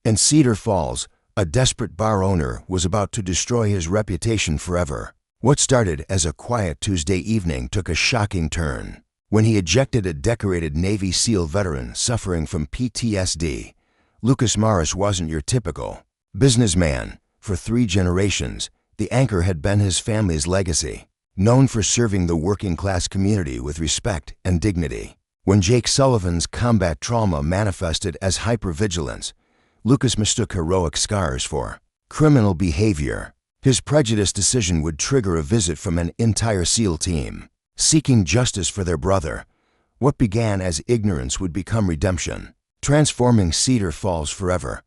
In Cedar Falls, a desperate bar owner was about to destroy his reputation forever. What started as a quiet Tuesday evening took a shocking turn when he ejected a decorated Navy SEAL veteran suffering from PTSD. Lucas Morris wasn't your typical businessman. For 3 generations, the anchor had been his family's legacy, known for serving the working-class community with respect and dignity. When Jake Sullivan's combat trauma manifested as hypervigilance, Lucas mistook heroic scars for criminal behavior. His prejudiced decision would trigger a visit from an entire SEAL team, seeking justice for their brother. What began as ignorance would become redemption, transforming Cedar Falls forever.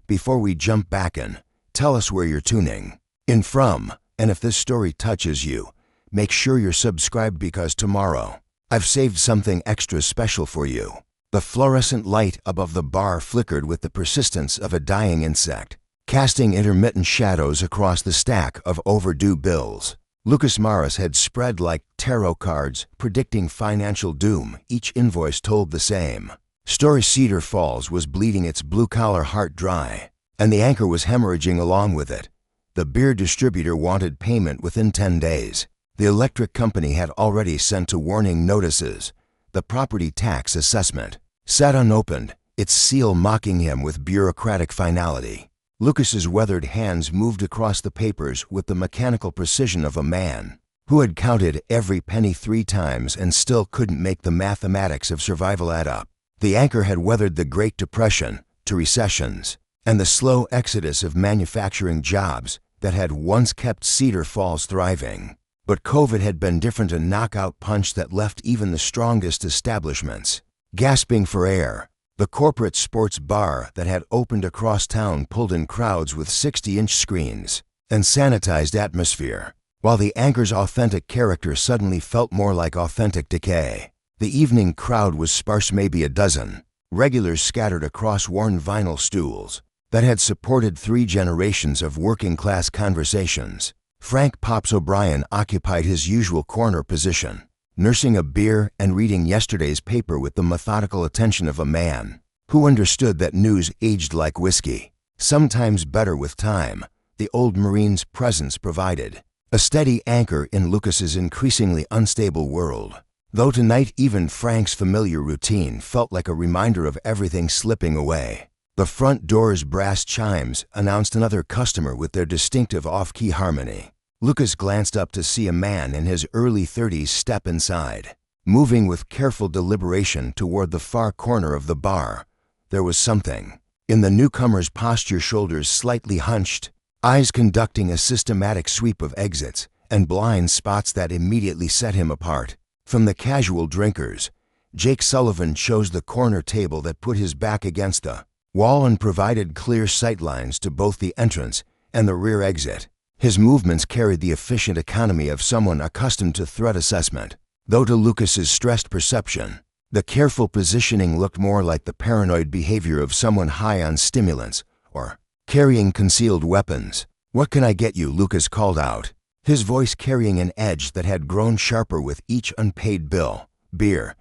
Before we jump back in, tell us where you're tuning in from, and if this story touches you, make sure you're subscribed because tomorrow, I've saved something extra special for you. The fluorescent light above the bar flickered with the persistence of a dying insect, casting intermittent shadows across the stack of overdue bills. Lucas Morris had spread like tarot cards, predicting financial doom. Each invoice told the same story. Cedar Falls was bleeding its blue-collar heart dry, and the anchor was hemorrhaging along with it. The beer distributor wanted payment within 10 days. The electric company had already sent warning notices. The property tax assessment sat unopened, its seal mocking him with bureaucratic finality. Lucas's weathered hands moved across the papers with the mechanical precision of a man who had counted every penny 3 times and still couldn't make the mathematics of survival add up. The anchor had weathered the Great Depression, to recessions, and the slow exodus of manufacturing jobs that had once kept Cedar Falls thriving. But COVID had been different, a knockout punch that left even the strongest establishments gasping for air. The corporate sports bar that had opened across town pulled in crowds with 60-inch screens and sanitized atmosphere, while the anchor's authentic character suddenly felt more like authentic decay. The evening crowd was sparse, maybe a dozen regulars scattered across worn vinyl stools that had supported 3 generations of working-class conversations. Frank Pops O'Brien occupied his usual corner position, nursing a beer and reading yesterday's paper with the methodical attention of a man who understood that news aged like whiskey, sometimes better with time. The old Marine's presence provided a steady anchor in Lucas's increasingly unstable world. Though tonight even Frank's familiar routine felt like a reminder of everything slipping away. The front door's brass chimes announced another customer with their distinctive off-key harmony. Lucas glanced up to see a man in his early 30s step inside, moving with careful deliberation toward the far corner of the bar. There was something in the newcomer's posture, shoulders slightly hunched, eyes conducting a systematic sweep of exits and blind spots that immediately set him apart from the casual drinkers. Jake Sullivan chose the corner table that put his back against the wall and provided clear sightlines to both the entrance and the rear exit. His movements carried the efficient economy of someone accustomed to threat assessment, though to Lucas's stressed perception, the careful positioning looked more like the paranoid behavior of someone high on stimulants or carrying concealed weapons. "What can I get you?" Lucas called out, his voice carrying an edge that had grown sharper with each unpaid bill. "Beer.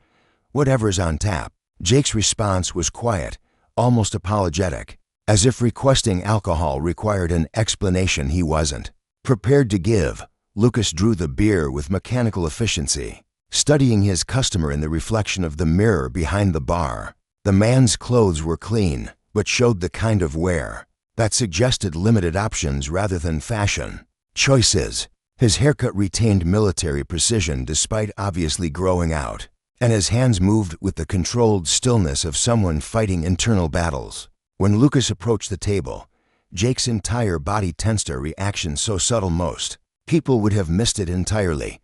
Whatever's on tap." Jake's response was quiet, almost apologetic, as if requesting alcohol required an explanation he wasn't prepared to give. Lucas drew the beer with mechanical efficiency, studying his customer in the reflection of the mirror behind the bar. The man's clothes were clean, but showed the kind of wear that suggested limited options rather than fashion choices. His haircut retained military precision despite obviously growing out, and his hands moved with the controlled stillness of someone fighting internal battles. When Lucas approached the table, Jake's entire body tensed, a reaction so subtle most people would have missed it entirely.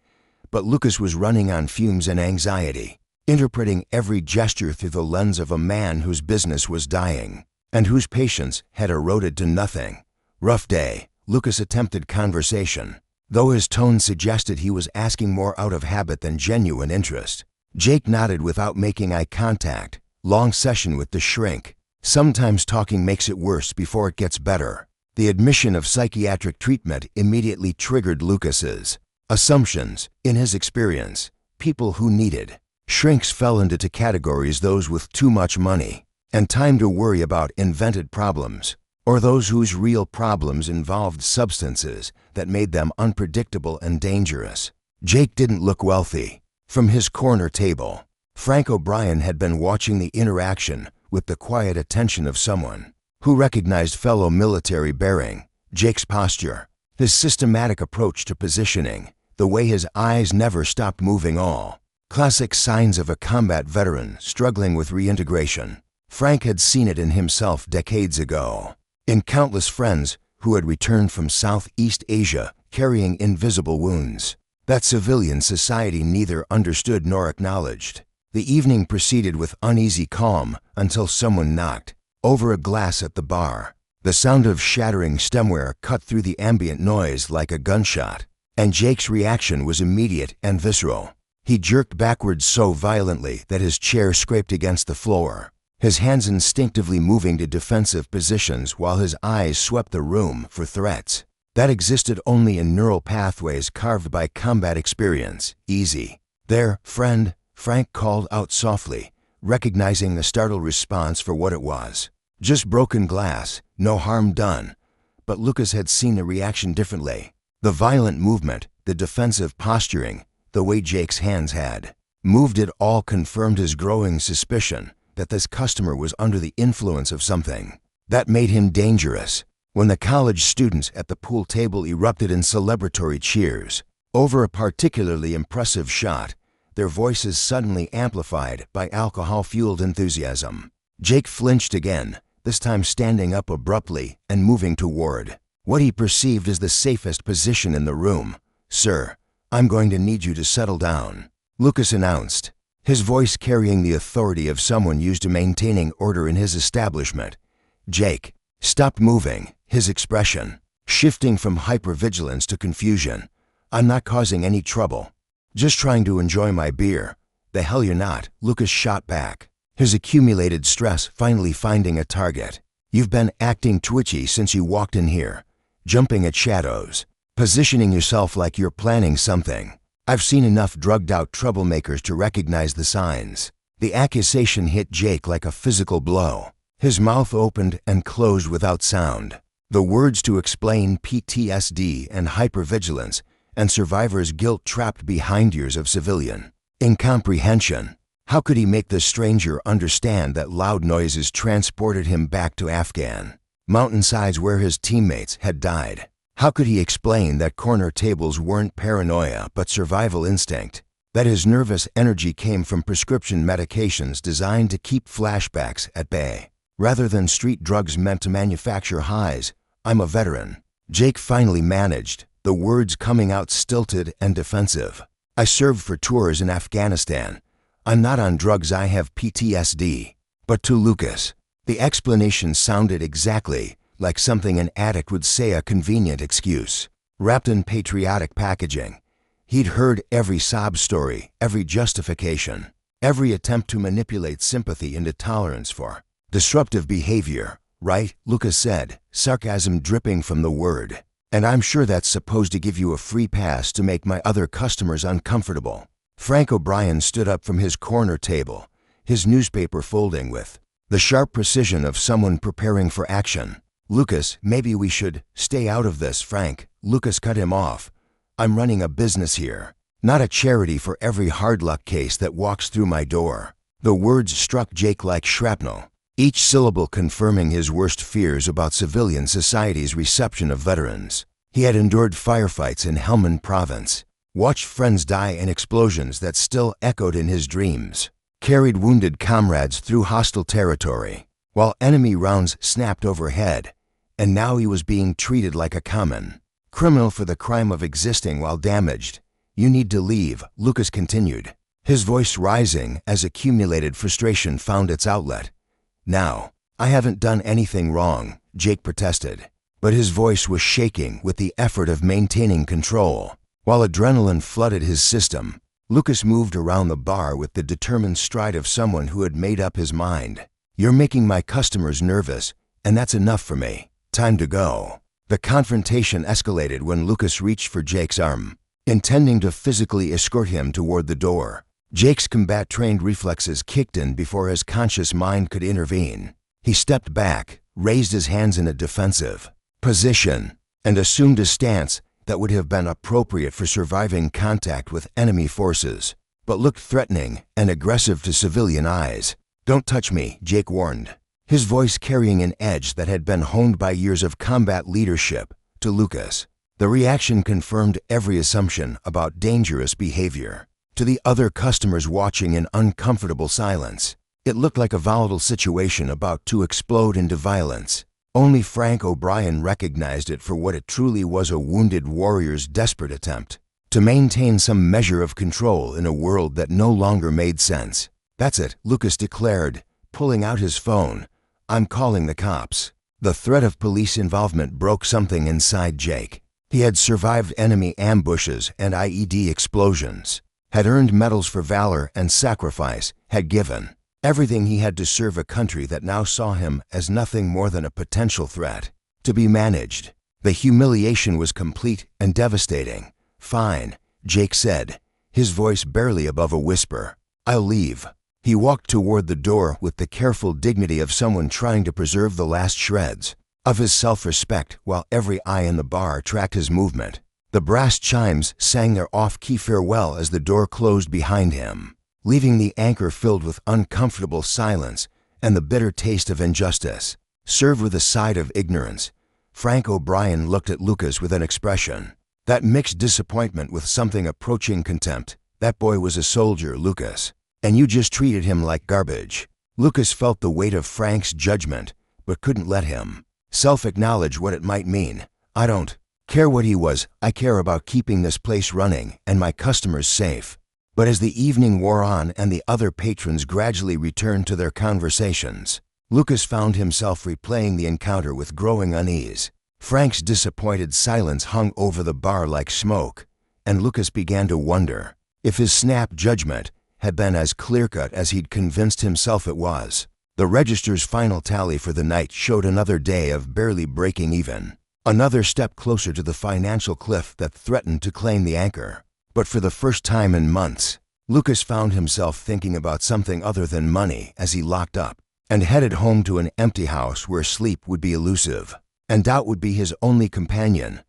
But Lucas was running on fumes and anxiety, interpreting every gesture through the lens of a man whose business was dying and whose patience had eroded to nothing. "Rough day." Lucas attempted conversation, though his tone suggested he was asking more out of habit than genuine interest. Jake nodded without making eye contact. "Long session with the shrink." "Sometimes talking makes it worse before it gets better." The admission of psychiatric treatment immediately triggered Lucas's assumptions. In his experience, people who needed shrinks fell into 2 categories: those with too much money and time to worry about invented problems, or those whose real problems involved substances that made them unpredictable and dangerous. Jake didn't look wealthy. From his corner table, Frank O'Brien had been watching the interaction with the quiet attention of someone who recognized fellow military bearing. Jake's posture, his systematic approach to positioning, the way his eyes never stopped moving, all classic signs of a combat veteran struggling with reintegration. Frank had seen it in himself decades ago, in countless friends who had returned from Southeast Asia carrying invisible wounds that civilian society neither understood nor acknowledged. The evening proceeded with uneasy calm until someone knocked over a glass at the bar. The sound of shattering stemware cut through the ambient noise like a gunshot, and Jake's reaction was immediate and visceral. He jerked backwards so violently that his chair scraped against the floor, his hands instinctively moving to defensive positions while his eyes swept the room for threats that existed only in neural pathways carved by combat experience. "Easy there, friend," Frank called out softly, recognizing the startled response for what it was. Just broken glass, no harm done. But Lucas had seen the reaction differently. The violent movement, the defensive posturing, the way Jake's hands had moved, it all confirmed his growing suspicion that this customer was under the influence of something that made him dangerous. When the college students at the pool table erupted in celebratory cheers over a particularly impressive shot, their voices suddenly amplified by alcohol-fueled enthusiasm. Jake flinched again, this time standing up abruptly and moving toward what he perceived as the safest position in the room. "Sir, I'm going to need you to settle down," Lucas announced, his voice carrying the authority of someone used to maintaining order in his establishment. Jake stopped moving, his expression shifting from hypervigilance to confusion. "I'm not causing any trouble. Just trying to enjoy my beer." "The hell you're not," Lucas shot back, his accumulated stress finally finding a target. "You've been acting twitchy since you walked in here, jumping at shadows, positioning yourself like you're planning something. I've seen enough drugged-out troublemakers to recognize the signs." The accusation hit Jake like a physical blow. His mouth opened and closed without sound. The words to explain PTSD and hypervigilance and survivor's guilt trapped behind years of civilian incomprehension. How could he make the stranger understand that loud noises transported him back to Afghan mountainsides where his teammates had died? How could he explain that corner tables weren't paranoia but survival instinct? That his nervous energy came from prescription medications designed to keep flashbacks at bay, rather than street drugs meant to manufacture highs? "I'm a veteran," Jake finally managed, the words coming out stilted and defensive. "I served for tours in Afghanistan. I'm not on drugs, I have PTSD." But to Lucas, the explanation sounded exactly like something an addict would say, a convenient excuse, wrapped in patriotic packaging. He'd heard every sob story, every justification, every attempt to manipulate sympathy into tolerance for disruptive behavior. "Right," Lucas said, sarcasm dripping from the word. "And I'm sure that's supposed to give you a free pass to make my other customers uncomfortable." Frank O'Brien stood up from his corner table, his newspaper folding with the sharp precision of someone preparing for action. "Lucas, maybe we should stay out of this, Frank," Lucas cut him off. "I'm running a business here, not a charity for every hard luck case that walks through my door." The words struck Jake like shrapnel, each syllable confirming his worst fears about civilian society's reception of veterans. He had endured firefights in Helmand Province, watched friends die in explosions that still echoed in his dreams, carried wounded comrades through hostile territory, while enemy rounds snapped overhead, and now he was being treated like a common criminal for the crime of existing while damaged. "You need to leave," Lucas continued, his voice rising as accumulated frustration found its outlet. "Now, I haven't done anything wrong," Jake protested, but his voice was shaking with the effort of maintaining control. While adrenaline flooded his system, Lucas moved around the bar with the determined stride of someone who had made up his mind. "You're making my customers nervous, and that's enough for me. Time to go." The confrontation escalated when Lucas reached for Jake's arm, intending to physically escort him toward the door. Jake's combat-trained reflexes kicked in before his conscious mind could intervene. He stepped back, raised his hands in a defensive position, and assumed a stance that would have been appropriate for surviving contact with enemy forces, but looked threatening and aggressive to civilian eyes. "Don't touch me," Jake warned, his voice carrying an edge that had been honed by years of combat leadership. To Lucas, the reaction confirmed every assumption about dangerous behavior. To the other customers watching in uncomfortable silence, it looked like a volatile situation about to explode into violence. Only Frank O'Brien recognized it for what it truly was: a wounded warrior's desperate attempt to maintain some measure of control in a world that no longer made sense. "That's it," Lucas declared, pulling out his phone. "I'm calling the cops." The threat of police involvement broke something inside Jake. He had survived enemy ambushes and IED explosions, had earned medals for valor and sacrifice, had given everything he had to serve a country that now saw him as nothing more than a potential threat to be managed. The humiliation was complete and devastating. "Fine," Jake said, his voice barely above a whisper. "I'll leave." He walked toward the door with the careful dignity of someone trying to preserve the last shreds of his self-respect while every eye in the bar tracked his movement. The brass chimes sang their off-key farewell as the door closed behind him, leaving the anchor filled with uncomfortable silence and the bitter taste of injustice, served with a side of ignorance. Frank O'Brien looked at Lucas with an expression that mixed disappointment with something approaching contempt. "That boy was a soldier, Lucas, and you just treated him like garbage." Lucas felt the weight of Frank's judgment, but couldn't let himself acknowledge what it might mean. "I don't care what he was. I care about keeping this place running and my customers safe." But as the evening wore on and the other patrons gradually returned to their conversations, Lucas found himself replaying the encounter with growing unease. Frank's disappointed silence hung over the bar like smoke, and Lucas began to wonder if his snap judgment had been as clear-cut as he'd convinced himself it was. The register's final tally for the night showed another day of barely breaking even, another step closer to the financial cliff that threatened to claim the anchor. But for the first time in months, Lucas found himself thinking about something other than money as he locked up and headed home to an empty house where sleep would be elusive and doubt would be his only companion.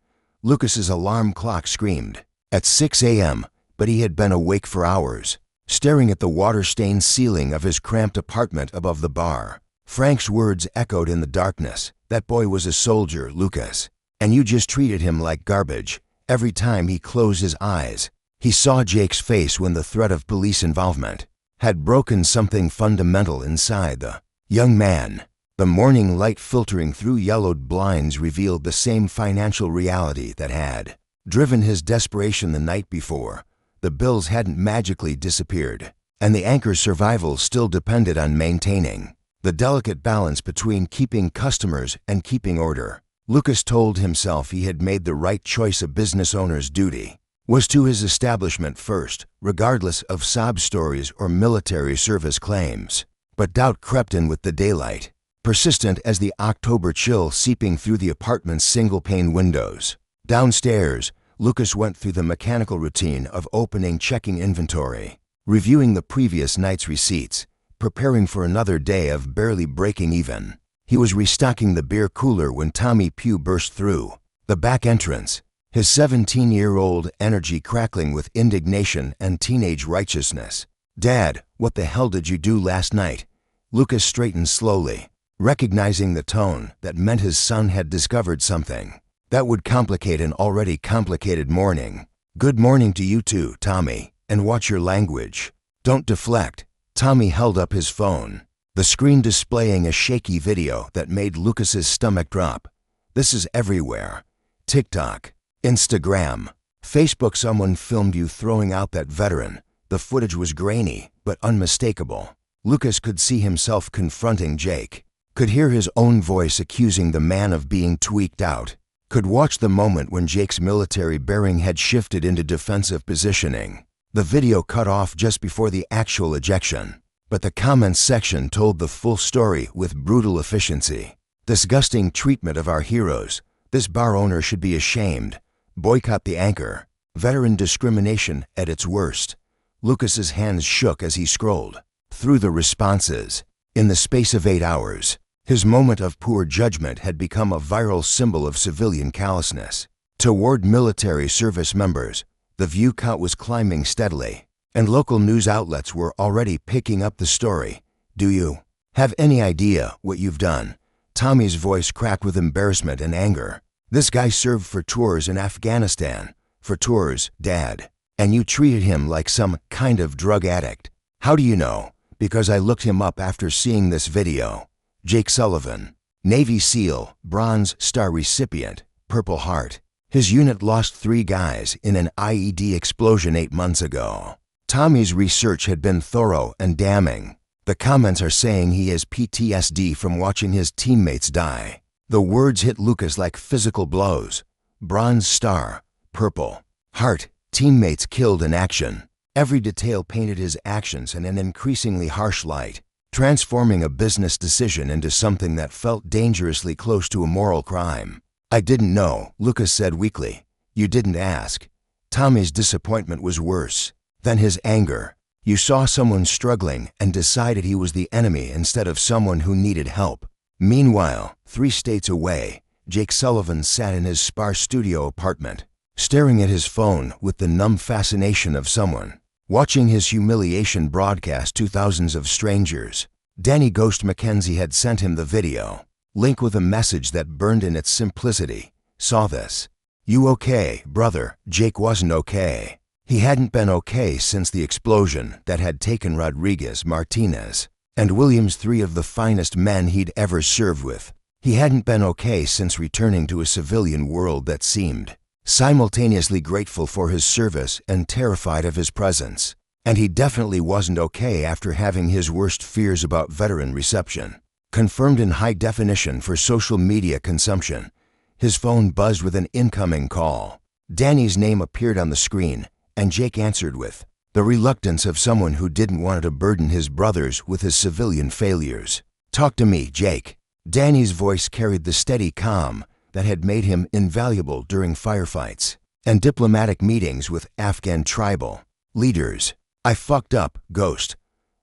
Lucas's alarm clock screamed at 6 a.m., but he had been awake for hours, staring at the water-stained ceiling of his cramped apartment above the bar. Frank's words echoed in the darkness. "That boy was a soldier, Lucas, and you just treated him like garbage." Every time he closed his eyes, he saw Jake's face when the threat of police involvement had broken something fundamental inside the young man. The morning light filtering through yellowed blinds revealed the same financial reality that had driven his desperation the night before. The bills hadn't magically disappeared, and the anchor's survival still depended on maintaining the delicate balance between keeping customers and keeping order. Lucas told himself he had made the right choice. A business owner's duty was to his establishment first, regardless of sob stories or military service claims. But doubt crept in with the daylight, persistent as the October chill seeping through the apartment's single-pane windows. Downstairs, Lucas went through the mechanical routine of opening, checking inventory, reviewing the previous night's receipts, preparing for another day of barely breaking even. He was restocking the beer cooler when Tommy Pugh burst through the back entrance, his 17-year-old energy crackling with indignation and teenage righteousness. "Dad, what the hell did you do last night?" Lucas straightened slowly, recognizing the tone that meant his son had discovered something that would complicate an already complicated morning. "Good morning to you too, Tommy, and watch your language. Don't deflect." Tommy held up his phone, the screen displaying a shaky video that made Lucas's stomach drop. "This is everywhere. TikTok, Instagram, Facebook. Someone filmed you throwing out that veteran." The footage was grainy, but unmistakable. Lucas could see himself confronting Jake, could hear his own voice accusing the man of being tweaked out, could watch the moment when Jake's military bearing had shifted into defensive positioning. The video cut off just before the actual ejection, but the comments section told the full story with brutal efficiency. "Disgusting treatment of our heroes. This bar owner should be ashamed. Boycott the anchor. Veteran discrimination at its worst. Lucas's hands shook as he scrolled through the responses. In the space of 8 hours, his moment of poor judgment had become a viral symbol of civilian callousness. Toward military service members, the view count was climbing steadily, and local news outlets were already picking up the story. Do you have any idea what you've done? Tommy's voice cracked with embarrassment and anger. This guy served for tours in Afghanistan. For tours, Dad. And you treated him like some kind of drug addict. How do you know? Because I looked him up after seeing this video. Jake Sullivan, Navy SEAL, Bronze Star recipient, Purple Heart. His unit lost 3 guys in an IED explosion 8 months ago. Tommy's research had been thorough and damning. The comments are saying he has PTSD from watching his teammates die. The words hit Lucas like physical blows. Bronze Star, Purple Heart, teammates killed in action. Every detail painted his actions in an increasingly harsh light, transforming a business decision into something that felt dangerously close to a moral crime. I didn't know, Lucas said weakly. You didn't ask. Tommy's disappointment was worse than his anger. You saw someone struggling and decided he was the enemy instead of someone who needed help. Meanwhile, 3 states away, Jake Sullivan sat in his sparse studio apartment, staring at his phone with the numb fascination of someone watching his humiliation broadcast to thousands of strangers. Danny Ghost McKenzie had sent him the video, link with a message that burned in its simplicity. Saw this. You okay, brother? Jake wasn't okay. He hadn't been okay since the explosion that had taken Rodriguez, Martinez, and Williams, 3 of the finest men he'd ever served with. He hadn't been okay since returning to a civilian world that seemed simultaneously grateful for his service and terrified of his presence. And he definitely wasn't okay after having his worst fears about veteran reception confirmed in high definition for social media consumption. His phone buzzed with an incoming call. Danny's name appeared on the screen, and Jake answered with the reluctance of someone who didn't want to burden his brothers with his civilian failures. Talk to me, Jake. Danny's voice carried the steady calm that had made him invaluable during firefights and diplomatic meetings with Afghan tribal leaders. I fucked up, Ghost.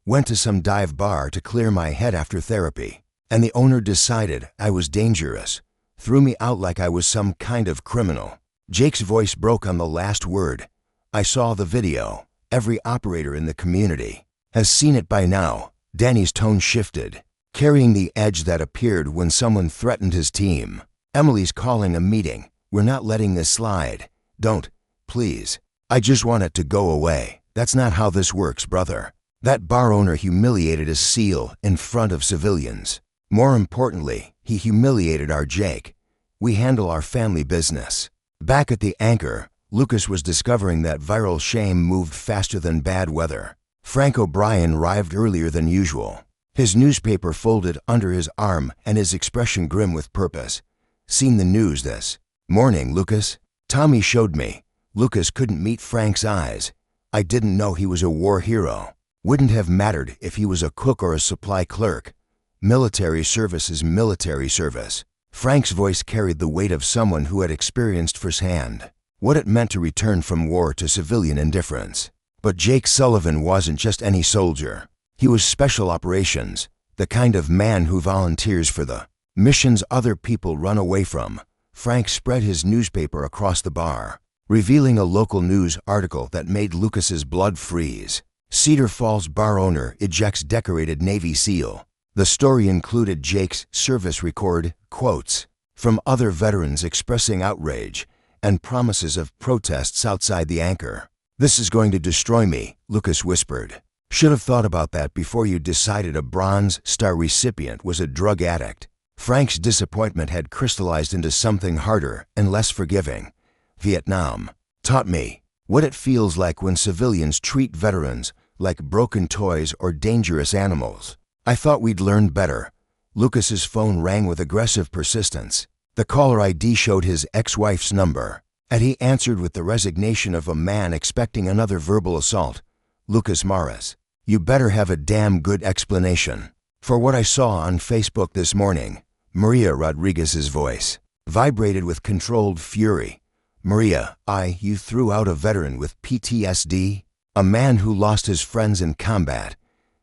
Went to some dive bar to clear my head after therapy, and the owner decided I was dangerous. Threw me out like I was some kind of criminal. Jake's voice broke on the last word. I saw the video. Every operator in the community has seen it by now. Danny's tone shifted, carrying the edge that appeared when someone threatened his team. Emily's calling a meeting. We're not letting this slide. Don't, please. I just want it to go away. That's not how this works, brother. That bar owner humiliated a SEAL in front of civilians. More importantly, he humiliated our Jake. We handle our family business. Back at the Anchor, Lucas was discovering that viral shame moved faster than bad weather. Frank O'Brien arrived earlier than usual, his newspaper folded under his arm and his expression grim with purpose. Seen the news this morning, Lucas? Tommy showed me. Lucas couldn't meet Frank's eyes. I didn't know he was a war hero. Wouldn't have mattered if he was a cook or a supply clerk. Military service is military service. Frank's voice carried the weight of someone who had experienced firsthand what it meant to return from war to civilian indifference. But Jake Sullivan wasn't just any soldier. He was special operations, the kind of man who volunteers for the missions other people run away from. Frank spread his newspaper across the bar, revealing a local news article that made Lucas's blood freeze. Cedar Falls bar owner ejects decorated Navy SEAL. The story included Jake's service record, quotes from other veterans expressing outrage, and promises of protests outside the Anchor. This is going to destroy me, Lucas whispered. Should have thought about that before you decided a Bronze Star recipient was a drug addict. Frank's disappointment had crystallized into something harder and less forgiving. Vietnam taught me what it feels like when civilians treat veterans like broken toys or dangerous animals. I thought we'd learn better. Lucas's phone rang with aggressive persistence. The caller ID showed his ex-wife's number, and he answered with the resignation of a man expecting another verbal assault. Lucas Morris, you better have a damn good explanation for what I saw on Facebook this morning. Maria Rodriguez's voice vibrated with controlled fury. Maria, you threw out a veteran with PTSD? A man who lost his friends in combat.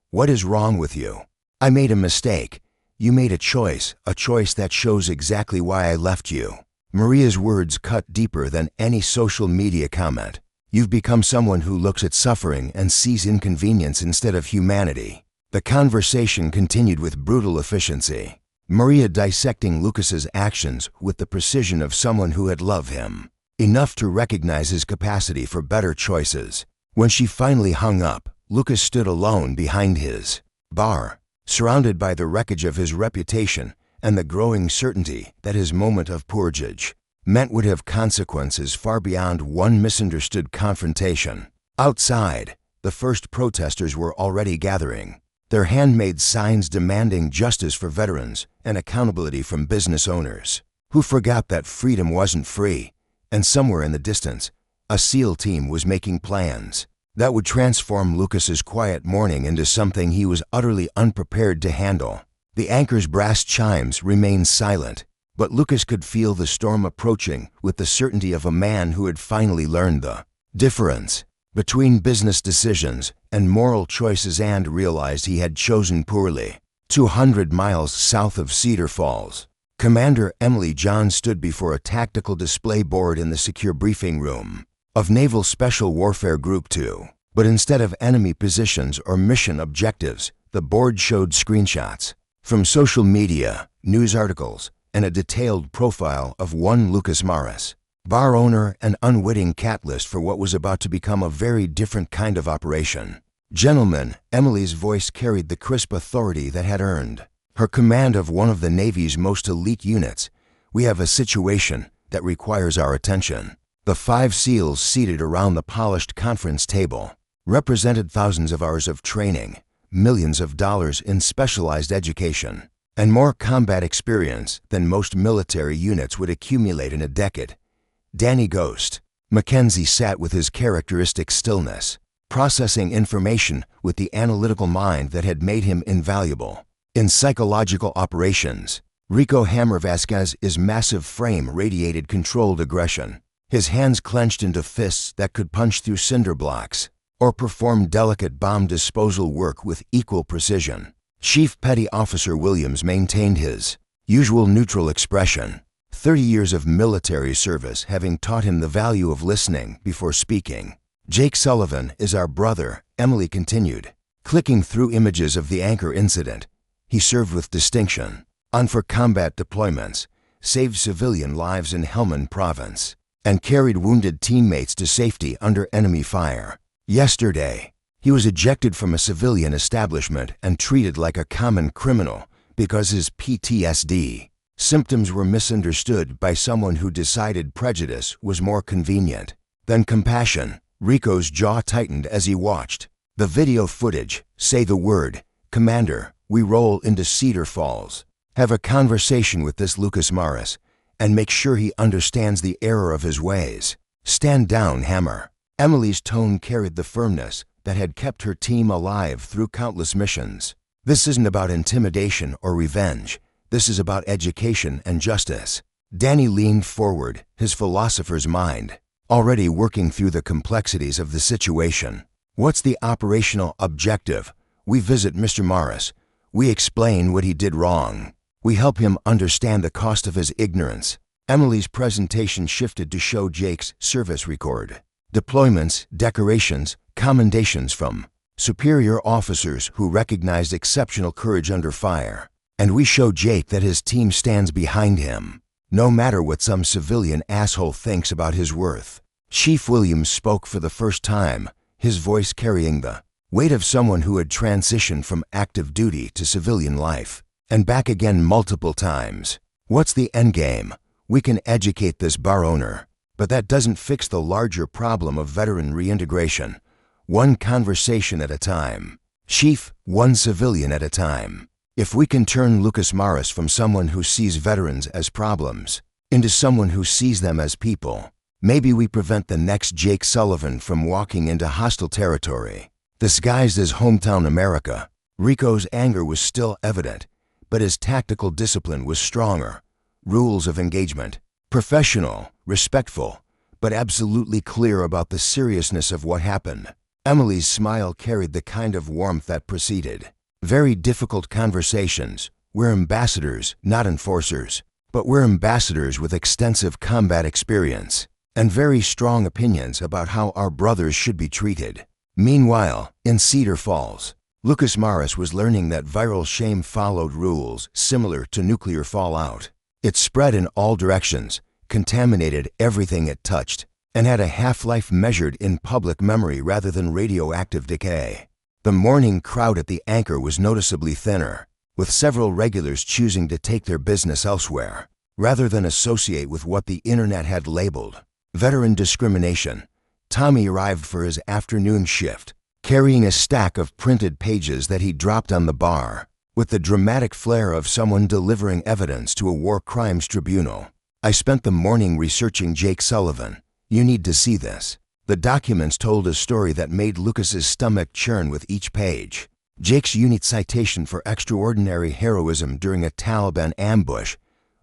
What is wrong with you? I made a mistake. You made a choice that shows exactly why I left you. Maria's words cut deeper than any social media comment. You've become someone who looks at suffering and sees inconvenience instead of humanity. The conversation continued with brutal efficiency. Maria dissecting Lucas's actions with the precision of someone who had loved him, enough to recognize his capacity for better choices. When she finally hung up, Lucas stood alone behind his bar, surrounded by the wreckage of his reputation and the growing certainty that his moment of purgage would have consequences far beyond one misunderstood confrontation. Outside, the first protesters were already gathering, their handmade signs demanding justice for veterans and accountability from business owners who forgot that freedom wasn't free, and somewhere in the distance, a SEAL team was making plans that would transform Lucas's quiet morning into something he was utterly unprepared to handle. The anchor's brass chimes remained silent, but Lucas could feel the storm approaching with the certainty of a man who had finally learned the difference between business decisions and moral choices and realized he had chosen poorly. 200 miles south of Cedar Falls, Commander Emily John stood before a tactical display board in the secure briefing room of Naval Special Warfare Group 2. But instead of enemy positions or mission objectives, the board showed screenshots from social media, news articles, and a detailed profile of one Lucas Morris, bar owner and unwitting catalyst for what was about to become a very different kind of operation. Gentlemen, Emily's voice carried the crisp authority that had earned her command of one of the Navy's most elite units. We have a situation that requires our attention. The 5 SEALs seated around the polished conference table represented thousands of hours of training, millions of dollars in specialized education, and more combat experience than most military units would accumulate in a decade. Danny Ghost Mackenzie sat with his characteristic stillness, processing information with the analytical mind that had made him invaluable in psychological operations. Rico Hammer Vasquez's massive frame radiated controlled aggression, his hands clenched into fists that could punch through cinder blocks or perform delicate bomb disposal work with equal precision. Chief Petty Officer Williams maintained his usual neutral expression, 30 years of military service having taught him the value of listening before speaking. Jake Sullivan is our brother, Emily continued, clicking through images of the anchor incident. He served with distinction on for combat deployments, saved civilian lives in Helmand Province, and carried wounded teammates to safety under enemy fire. Yesterday, he was ejected from a civilian establishment and treated like a common criminal because his PTSD symptoms were misunderstood by someone who decided prejudice was more convenient than compassion. Rico's jaw tightened as he watched the video footage. Say the word, Commander, we roll into Cedar Falls. Have a conversation with this Lucas Morris and make sure he understands the error of his ways. Stand down, Hammer. Emily's tone carried the firmness that had kept her team alive through countless missions. This isn't about intimidation or revenge. This is about education and justice. Danny leaned forward, his philosopher's mind already working through the complexities of the situation. What's the operational objective? We visit Mr. Morris. We explain what he did wrong. We help him understand the cost of his ignorance. Emily's presentation shifted to show Jake's service record. Deployments, decorations, commendations from superior officers who recognized exceptional courage under fire. And we show Jake that his team stands behind him, no matter what some civilian asshole thinks about his worth. Chief Williams spoke for the first time, his voice carrying the weight of someone who had transitioned from active duty to civilian life, and back again multiple times. What's the endgame? We can educate this bar owner, but that doesn't fix the larger problem of veteran reintegration. One conversation at a time. Chief, one civilian at a time. If we can turn Lucas Morris from someone who sees veterans as problems into someone who sees them as people, maybe we prevent the next Jake Sullivan from walking into hostile territory, disguised as hometown America. Rico's anger was still evident, but his tactical discipline was stronger. Rules of engagement. Professional, respectful, but absolutely clear about the seriousness of what happened. Emily's smile carried the kind of warmth that preceded very difficult conversations. We're ambassadors, not enforcers, but we're ambassadors with extensive combat experience and very strong opinions about how our brothers should be treated. Meanwhile, in Cedar Falls, Lucas Morris was learning that viral shame followed rules similar to nuclear fallout. It spread in all directions, contaminated everything it touched, and had a half-life measured in public memory rather than radioactive decay. The morning crowd at the Anchor was noticeably thinner, with several regulars choosing to take their business elsewhere, rather than associate with what the internet had labeled veteran discrimination. Tommy arrived for his afternoon shift, carrying a stack of printed pages that he dropped on the bar, with the dramatic flair of someone delivering evidence to a war crimes tribunal. I spent the morning researching Jake Sullivan. You need to see this. The documents told a story that made Lucas's stomach churn with each page. Jake's unique citation for extraordinary heroism during a Taliban ambush,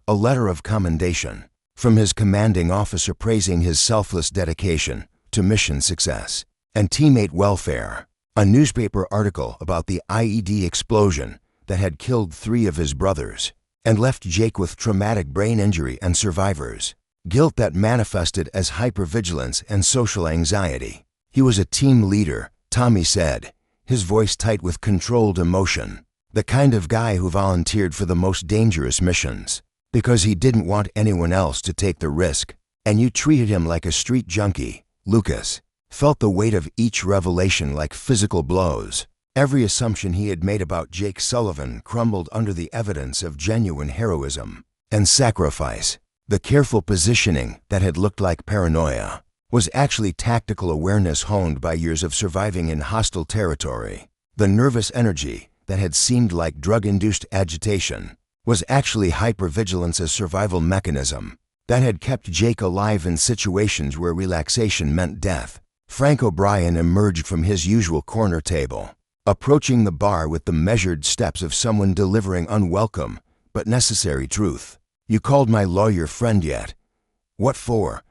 a letter of commendation from his commanding officer praising his selfless dedication to mission success and teammate welfare, a newspaper article about the IED explosion that had killed 3 of his brothers and left Jake with traumatic brain injury and survivors, guilt that manifested as hypervigilance and social anxiety. He was a team leader, Tommy said, his voice tight with controlled emotion, the kind of guy who volunteered for the most dangerous missions because he didn't want anyone else to take the risk. And you treated him like a street junkie. Lucas felt the weight of each revelation like physical blows. Every assumption he had made about Jake Sullivan crumbled under the evidence of genuine heroism and sacrifice. The careful positioning that had looked like paranoia was actually tactical awareness honed by years of surviving in hostile territory. The nervous energy that had seemed like drug-induced agitation was actually hypervigilance, a survival mechanism that had kept Jake alive in situations where relaxation meant death. Frank O'Brien emerged from his usual corner table, approaching the bar with the measured steps of someone delivering unwelcome but necessary truth. You called my lawyer friend yet? What for?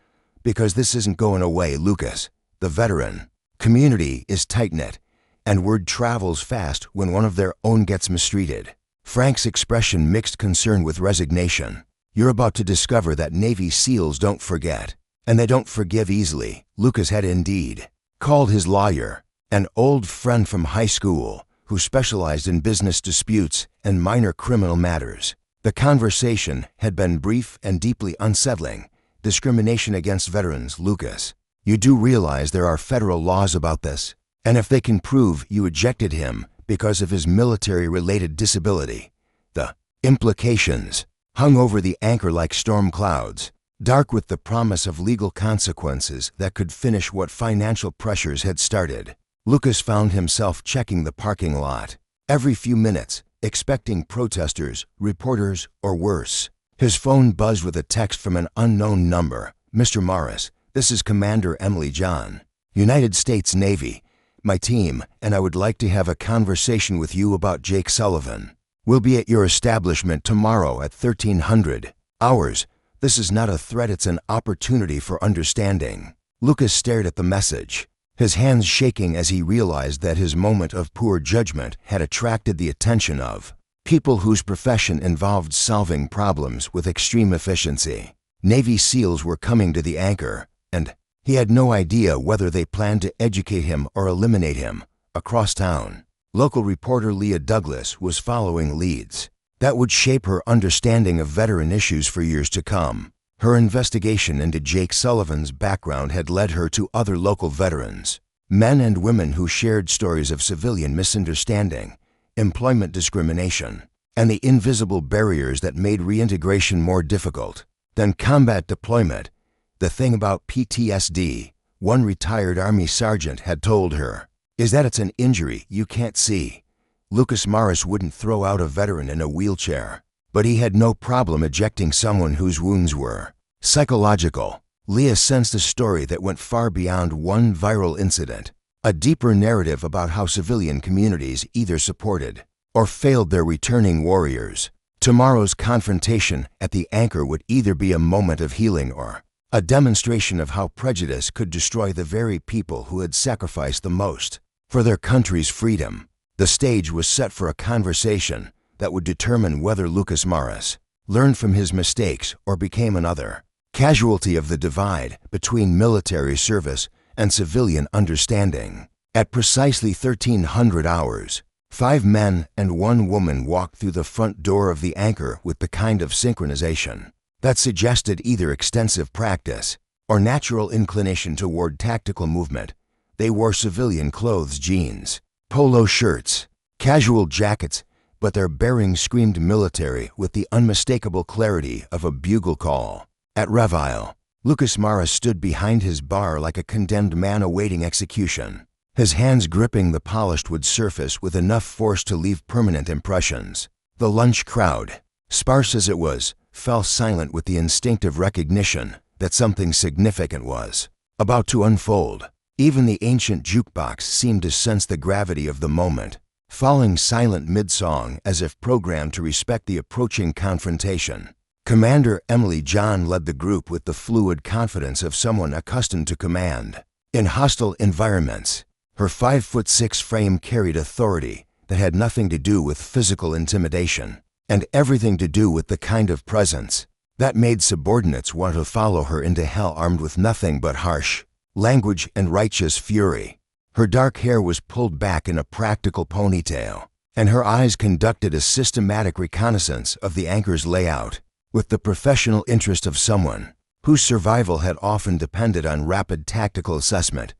Because this isn't going away, Lucas. The veteran community is tight-knit, and word travels fast when one of their own gets mistreated. Frank's expression mixed concern with resignation. You're about to discover that Navy SEALs don't forget, and they don't forgive easily. Lucas had indeed called his lawyer, an old friend from high school who specialized in business disputes and minor criminal matters. The conversation had been brief and deeply unsettling. Discrimination against veterans, Lucas. You do realize there are federal laws about this, and if they can prove you ejected him because of his military-related disability, the implications hung over the Anchor like storm clouds, dark with the promise of legal consequences that could finish what financial pressures had started. Lucas found himself checking the parking lot every few minutes, expecting protesters, reporters, or worse. His phone buzzed with a text from an unknown number. Mr. Morris, this is Commander Emily John, United States Navy. My team and I would like to have a conversation with you about Jake Sullivan. We'll be at your establishment tomorrow at 1300 hours. This is not a threat, it's an opportunity for understanding. Lucas stared at the message, his hands shaking as he realized that his moment of poor judgment had attracted the attention of people whose profession involved solving problems with extreme efficiency. Navy SEALs were coming to the Anchor, and he had no idea whether they planned to educate him or eliminate him. Across town, local reporter Leah Douglas was following leads that would shape her understanding of veteran issues for years to come. Her investigation into Jake Sullivan's background had led her to other local veterans, men and women who shared stories of civilian misunderstanding, employment discrimination, and the invisible barriers that made reintegration more difficult than combat deployment. The thing about PTSD, one retired Army sergeant had told her, is that it's an injury you can't see. Lucas Morris wouldn't throw out a veteran in a wheelchair, but he had no problem ejecting someone whose wounds were psychological. Leah sensed a story that went far beyond one viral incident, a deeper narrative about how civilian communities either supported or failed their returning warriors. Tomorrow's confrontation at the Anchor would either be a moment of healing or a demonstration of how prejudice could destroy the very people who had sacrificed the most for their country's freedom. The stage was set for a conversation that would determine whether Lucas Morris learned from his mistakes or became another casualty of the divide between military service and civilian understanding. At precisely 1300 hours, 5 men and 1 woman walked through the front door of the Anchor with the kind of synchronization that suggested either extensive practice or natural inclination toward tactical movement. They wore civilian clothes, jeans, polo shirts, casual jackets, but their bearing screamed military with the unmistakable clarity of a bugle call. At Reveille, Lucas Morris stood behind his bar like a condemned man awaiting execution, his hands gripping the polished wood surface with enough force to leave permanent impressions. The lunch crowd, sparse as it was, fell silent with the instinctive recognition that something significant was about to unfold. Even the ancient jukebox seemed to sense the gravity of the moment, falling silent mid-song as if programmed to respect the approaching confrontation. Commander Emily John led the group with the fluid confidence of someone accustomed to command. In hostile environments, her 5'6" frame carried authority that had nothing to do with physical intimidation, and everything to do with the kind of presence that made subordinates want to follow her into hell armed with nothing but harsh language and righteous fury. Her dark hair was pulled back in a practical ponytail, and her eyes conducted a systematic reconnaissance of the Anchor's layout with the professional interest of someone whose survival had often depended on rapid tactical assessment.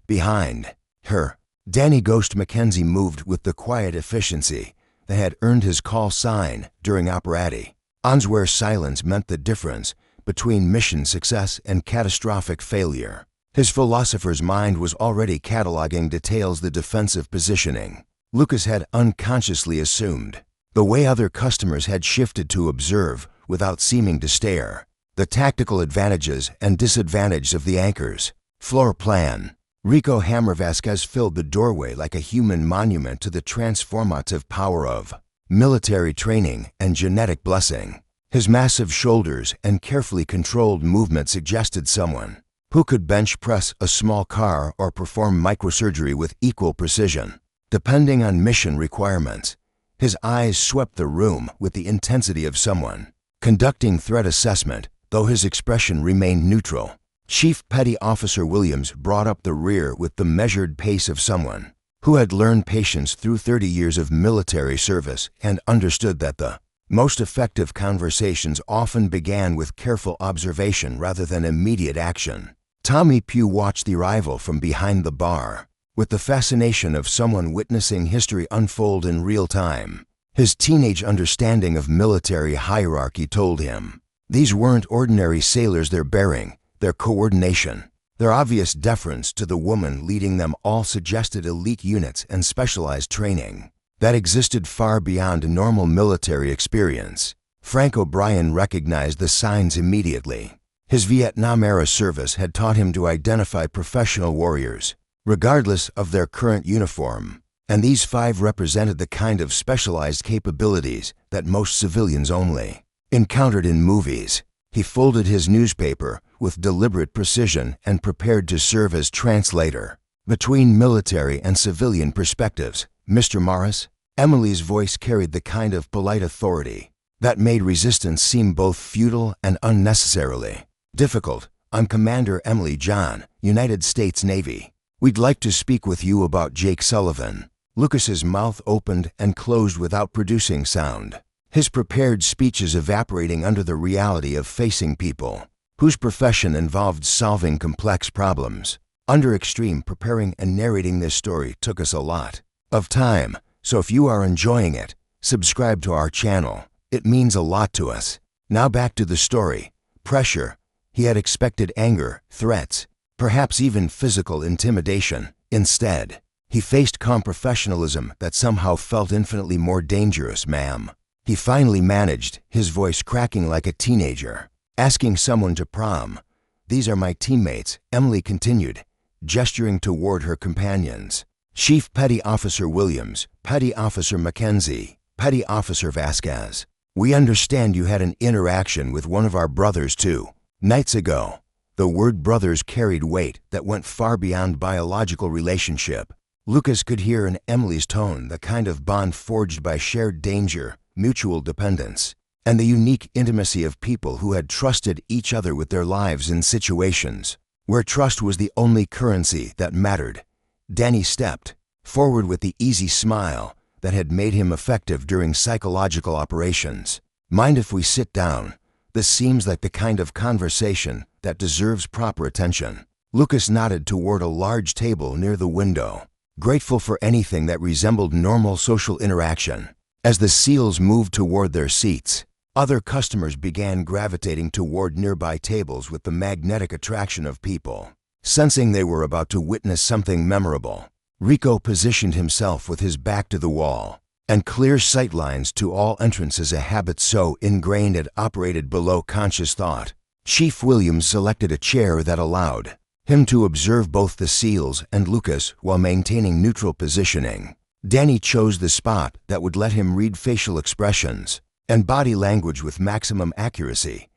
Behind her, Danny Ghost Mackenzie moved with the quiet efficiency that had earned his call sign during operati. On where silence meant the difference between mission success and catastrophic failure. His philosopher's mind was already cataloging details, the defensive positioning Lucas had unconsciously assumed, the way other customers had shifted to observe without seeming to stare, the tactical advantages and disadvantages of the Anchor's floor plan. Rico Hammer Vasquez filled the doorway like a human monument to the transformative power of military training and genetic blessing. His massive shoulders and carefully controlled movement suggested someone who could bench press a small car or perform microsurgery with equal precision, depending on mission requirements. His eyes swept the room with the intensity of someone conducting threat assessment, though his expression remained neutral. Chief Petty Officer Williams brought up the rear with the measured pace of someone who had learned patience through 30 years of military service and understood that the most effective conversations often began with careful observation rather than immediate action. Tommy Pugh watched the arrival from behind the bar with the fascination of someone witnessing history unfold in real time. His teenage understanding of military hierarchy told him these weren't ordinary sailors. Their bearing, their coordination, their obvious deference to the woman leading them all suggested elite units and specialized training that existed far beyond normal military experience. Frank O'Brien recognized the signs immediately. His Vietnam-era service had taught him to identify professional warriors, regardless of their current uniform, and these 5 represented the kind of specialized capabilities that most civilians only encountered in movies. He folded his newspaper with deliberate precision and prepared to serve as translator between military and civilian perspectives. Mr. Morris, Emily's voice carried the kind of polite authority that made resistance seem both futile and unnecessarily difficult. I'm Commander Emily John, United States Navy. We'd like to speak with you about Jake Sullivan. Lucas's mouth opened and closed without producing sound, his prepared speeches evaporating under the reality of facing people whose profession involved solving complex problems. Under extreme, preparing and narrating this story took us a lot of time, so if you are enjoying it, subscribe to our channel. It means a lot to us. Now back to the story. Pressure. He had expected anger, threats, perhaps even physical intimidation. Instead, he faced calm professionalism that somehow felt infinitely more dangerous. Ma'am, he finally managed, his voice cracking like a teenager, asking someone to prom. These are my teammates, Emily continued, gesturing toward her companions. Chief Petty Officer Williams, Petty Officer Mackenzie, Petty Officer Vasquez. We understand you had an interaction with one of our brothers 2 nights ago. The word brothers carried weight that went far beyond biological relationship. Lucas could hear in Emily's tone the kind of bond forged by shared danger, mutual dependence, and the unique intimacy of people who had trusted each other with their lives in situations where trust was the only currency that mattered. Danny stepped forward with the easy smile that had made him effective during psychological operations. "Mind if we sit down? This seems like the kind of conversation that deserves proper attention." Lucas nodded toward a large table near the window, grateful for anything that resembled normal social interaction. As the SEALs moved toward their seats, other customers began gravitating toward nearby tables with the magnetic attraction of people. Sensing they were about to witness something memorable, Rico positioned himself with his back to the wall, and clear sightlines to all entrances, a habit so ingrained it operated below conscious thought. Chief Williams selected a chair that allowed him to observe both the SEALs and Lucas while maintaining neutral positioning. Danny chose the spot that would let him read facial expressions and body language with maximum accuracy.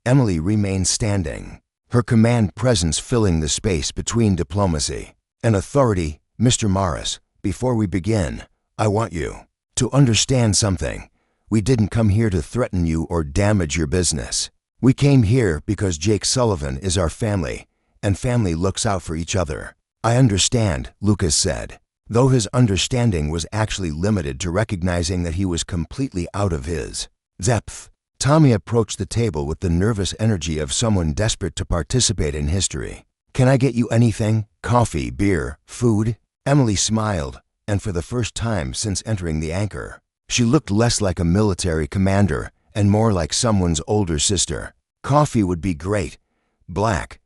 Emily remained standing, her command presence filling the space between diplomacy and authority. "Mr. Morris, before we begin, I want you to understand something. We didn't come here to threaten you or damage your business. We came here because Jake Sullivan is our family, and family looks out for each other." "I understand," Lucas said, though his understanding was actually limited to recognizing that he was completely out of his depth. Tommy approached the table with the nervous energy of someone desperate to participate in history. "Can I get you anything? Coffee, beer, food?" Emily smiled, and for the first time since entering the Anchor, she looked less like a military commander and more like someone's older sister. "Coffee would be great. Black."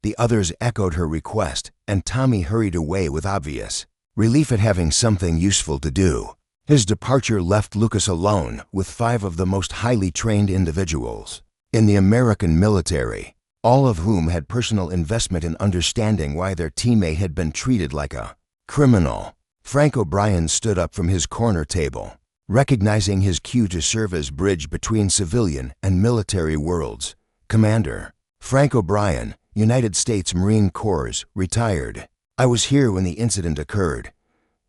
The others echoed her request, and Tommy hurried away with obvious relief at having something useful to do. His departure left Lucas alone with 5 of the most highly trained individuals in the American military, all of whom had personal investment in understanding why their teammate had been treated like a criminal. Frank O'Brien stood up from his corner table, recognizing his cue to serve as bridge between civilian and military worlds. "Commander Frank O'Brien, United States Marine Corps, retired. I was here when the incident occurred."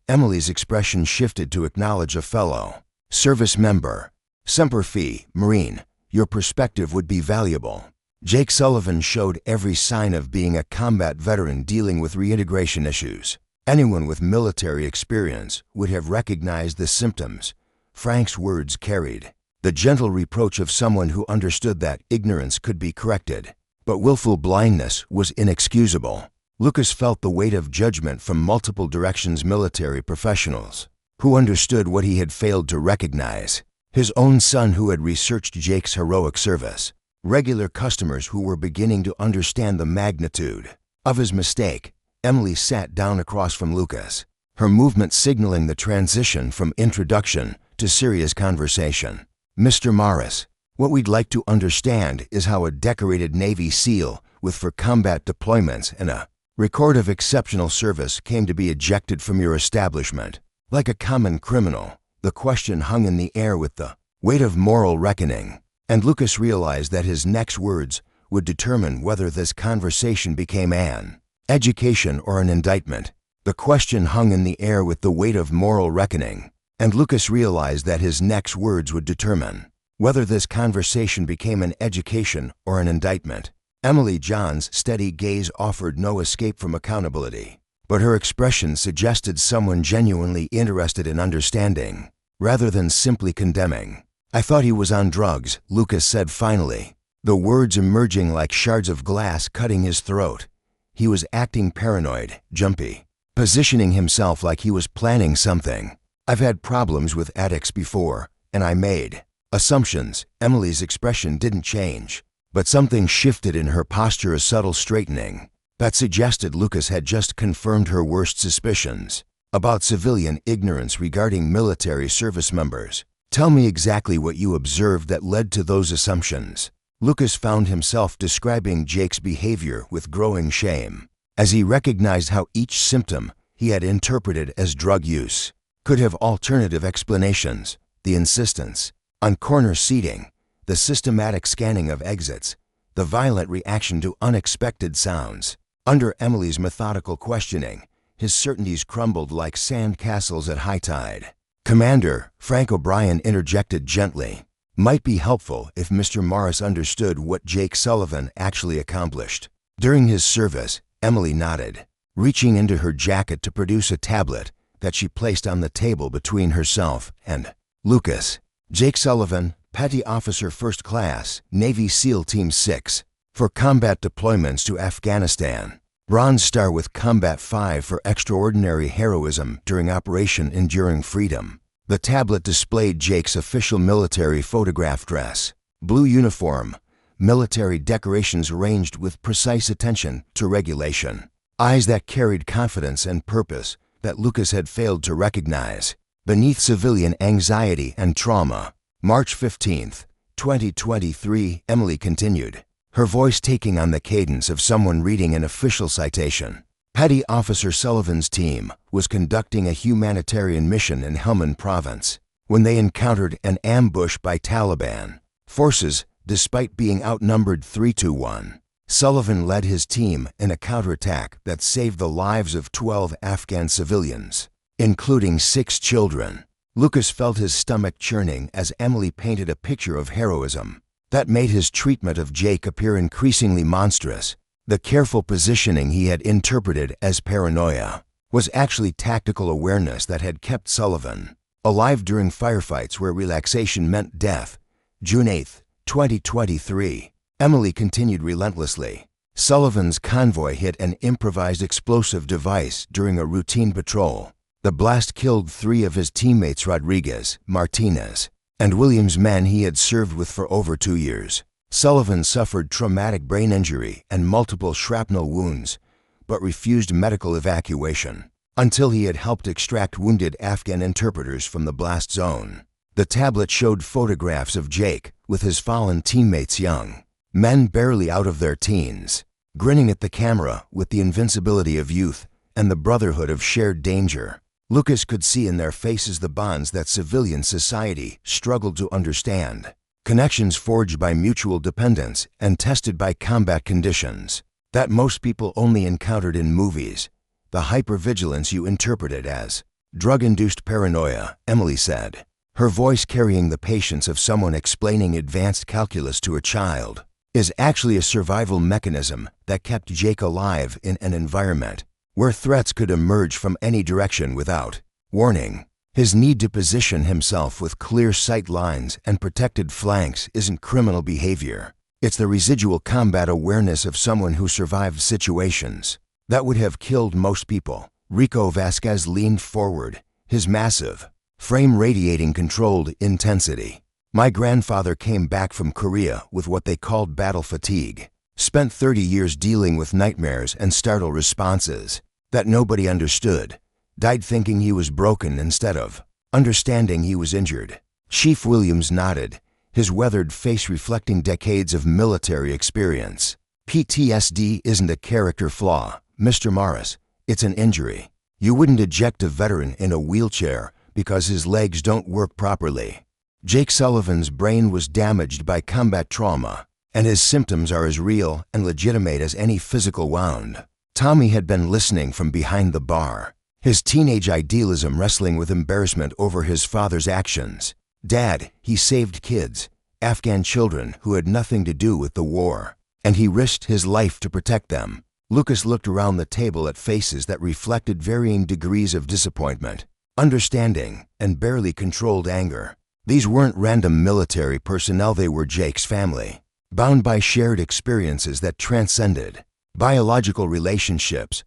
Emily's expression shifted to acknowledge a fellow service member. "Semper Fi, Marine, your perspective would be valuable." Jake Sullivan showed every sign of being a combat veteran dealing with reintegration issues. Anyone with military experience would have recognized the symptoms Frank's words carried. The gentle reproach of someone who understood that ignorance could be corrected, but willful blindness was inexcusable. Lucas felt the weight of judgment from multiple directions: military professionals who understood what he had failed to recognize, his own son who had researched Jake's heroic service, regular customers who were beginning to understand the magnitude of his mistake. Emily sat down across from Lucas, her movement signaling the transition from introduction to serious conversation. "Mr. Morris, what we'd like to understand is how a decorated Navy SEAL with for combat deployments and a record of exceptional service came to be ejected from your establishment. Like a common criminal." The question hung in the air with the weight of moral reckoning, and Lucas realized that his next words would determine whether this conversation became an education or an indictment. The question hung in the air with the weight of moral reckoning, and Lucas realized that his next words would determine whether this conversation became an education or an indictment. Emily John's steady gaze offered no escape from accountability, but her expression suggested someone genuinely interested in understanding, rather than simply condemning. "I thought he was on drugs," Lucas said finally, the words emerging like shards of glass cutting his throat. He was acting paranoid, jumpy, positioning himself like he was planning something. "I've had problems with addicts before, and I made assumptions." Emily's expression didn't change, but something shifted in her posture, a subtle straightening that suggested Lucas had just confirmed her worst suspicions about civilian ignorance regarding military service members. "Tell me exactly what you observed that led to those assumptions." Lucas found himself describing Jake's behavior with growing shame, as he recognized how each symptom he had interpreted as drug use could have alternative explanations: the insistence on corner seating, the systematic scanning of exits, the violent reaction to unexpected sounds. Under Emily's methodical questioning, his certainties crumbled like sand castles at high tide. "Commander," Frank O'Brien interjected gently, "might be helpful if Mr. Morris understood what Jake Sullivan actually accomplished." During his service, Emily nodded, reaching into her jacket to produce a tablet that she placed on the table between herself and Lucas. "Jake Sullivan, Petty Officer First Class, Navy SEAL Team 6, for combat deployments to Afghanistan. Bronze Star with Combat 5 for extraordinary heroism during Operation Enduring Freedom." The tablet displayed Jake's official military photograph dress, blue uniform, military decorations arranged with precise attention to regulation, eyes that carried confidence and purpose that Lucas had failed to recognize, beneath civilian anxiety and trauma. March 15, 2023, Emily continued, her voice taking on the cadence of someone reading an official citation. Petty Officer Sullivan's team was conducting a humanitarian mission in Helmand Province when they encountered an ambush by Taliban forces despite being outnumbered 3-1. Sullivan led his team in a counterattack that saved the lives of 12 Afghan civilians, including 6 children. Lucas felt his stomach churning as Emily painted a picture of heroism that made his treatment of Jake appear increasingly monstrous. The careful positioning he had interpreted as paranoia was actually tactical awareness that had kept Sullivan alive during firefights where relaxation meant death. June 8, 2023. Emily continued relentlessly. Sullivan's convoy hit an improvised explosive device during a routine patrol. The blast killed 3 of his teammates, Rodriguez, Martinez, and Williams, men he had served with for over 2 years. Sullivan suffered traumatic brain injury and multiple shrapnel wounds, but refused medical evacuation until he had helped extract wounded Afghan interpreters from the blast zone. The tablet showed photographs of Jake with his fallen teammates, young men barely out of their teens, grinning at the camera with the invincibility of youth and the brotherhood of shared danger. Lucas could see in their faces the bonds that civilian society struggled to understand, connections forged by mutual dependence and tested by combat conditions that most people only encountered in movies. "The hypervigilance you interpreted as drug-induced paranoia," Emily said, her voice carrying the patience of someone explaining advanced calculus to a child, "is actually a survival mechanism that kept Jake alive in an environment where threats could emerge from any direction without warning. His need to position himself with clear sight lines and protected flanks isn't criminal behavior. It's the residual combat awareness of someone who survived situations that would have killed most people." Rico Vasquez leaned forward, his massive frame radiating controlled intensity. "My grandfather came back from Korea with what they called battle fatigue. Spent 30 years dealing with nightmares and startle responses that nobody understood. Died thinking he was broken instead of understanding he was injured." Chief Williams nodded, his weathered face reflecting decades of military experience. "PTSD isn't a character flaw, Mr. Morris. It's an injury. You wouldn't eject a veteran in a wheelchair because his legs don't work properly. Jake Sullivan's brain was damaged by combat trauma, and his symptoms are as real and legitimate as any physical wound." Tommy had been listening from behind the bar, his teenage idealism wrestling with embarrassment over his father's actions. "Dad, he saved kids, Afghan children who had nothing to do with the war, and he risked his life to protect them." Lucas looked around the table at faces that reflected varying degrees of disappointment, understanding, and barely controlled anger. These weren't random military personnel, they were Jake's family, bound by shared experiences that transcended biological relationships.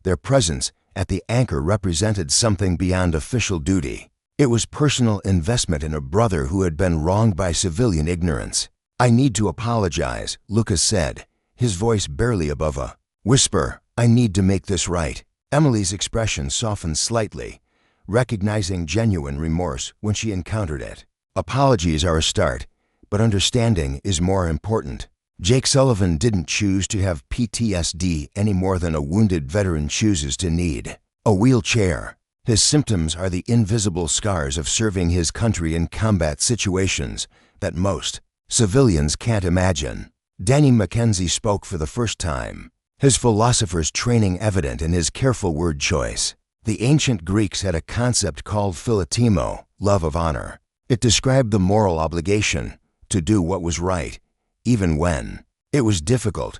Their presence at the anchor represented something beyond official duty. It was personal investment in a brother who had been wronged by civilian ignorance. "I need to apologize," Lucas said, his voice barely above a whisper. "I need to make this right." Emily's expression softened slightly, recognizing genuine remorse when she encountered it. "Apologies are a start, but understanding is more important." Jake Sullivan didn't choose to have PTSD any more than a wounded veteran chooses to need a wheelchair. His symptoms are the invisible scars of serving his country in combat situations that most civilians can't imagine. Danny Mackenzie spoke for the first time, his philosopher's training evident in his careful word choice. The ancient Greeks had a concept called philotimo, love of honor. It described the moral obligation to do what was right, even when it was difficult.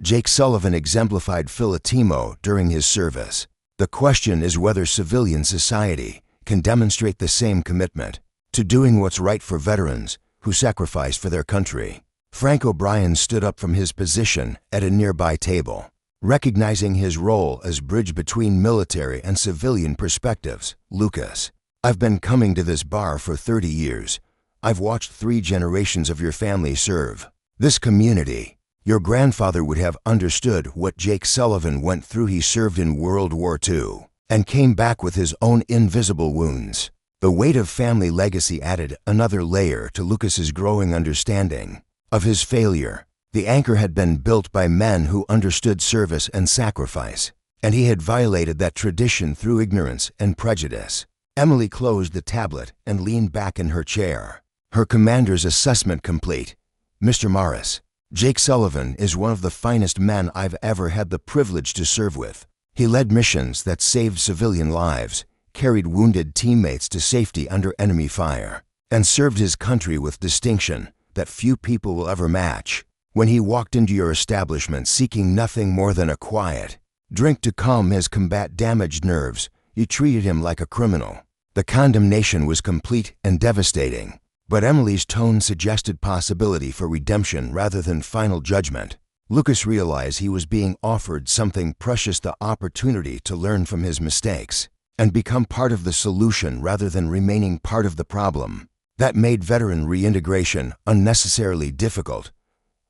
Jake Sullivan exemplified philotimo during his service. The question is whether civilian society can demonstrate the same commitment to doing what's right for veterans who sacrificed for their country. Frank O'Brien stood up from his position at a nearby table, recognizing his role as bridge between military and civilian perspectives. Lucas, I've been coming to this bar for 30 years. I've watched 3 generations of your family serve this community. Your grandfather would have understood what Jake Sullivan went through. He served in World War II and came back with his own invisible wounds. The weight of family legacy added another layer to Lucas's growing understanding of his failure. The anchor had been built by men who understood service and sacrifice, and he had violated that tradition through ignorance and prejudice. Emily closed the tablet and leaned back in her chair. Her commander's assessment complete. Mr. Morris, Jake Sullivan is one of the finest men I've ever had the privilege to serve with. He led missions that saved civilian lives, carried wounded teammates to safety under enemy fire, and served his country with distinction that few people will ever match. When he walked into your establishment seeking nothing more than a quiet drink to calm his combat-damaged nerves, you treated him like a criminal. The condemnation was complete and devastating, but Emily's tone suggested possibility for redemption rather than final judgment. Lucas realized he was being offered something precious, the opportunity to learn from his mistakes and become part of the solution rather than remaining part of the problem. That made veteran reintegration unnecessarily difficult.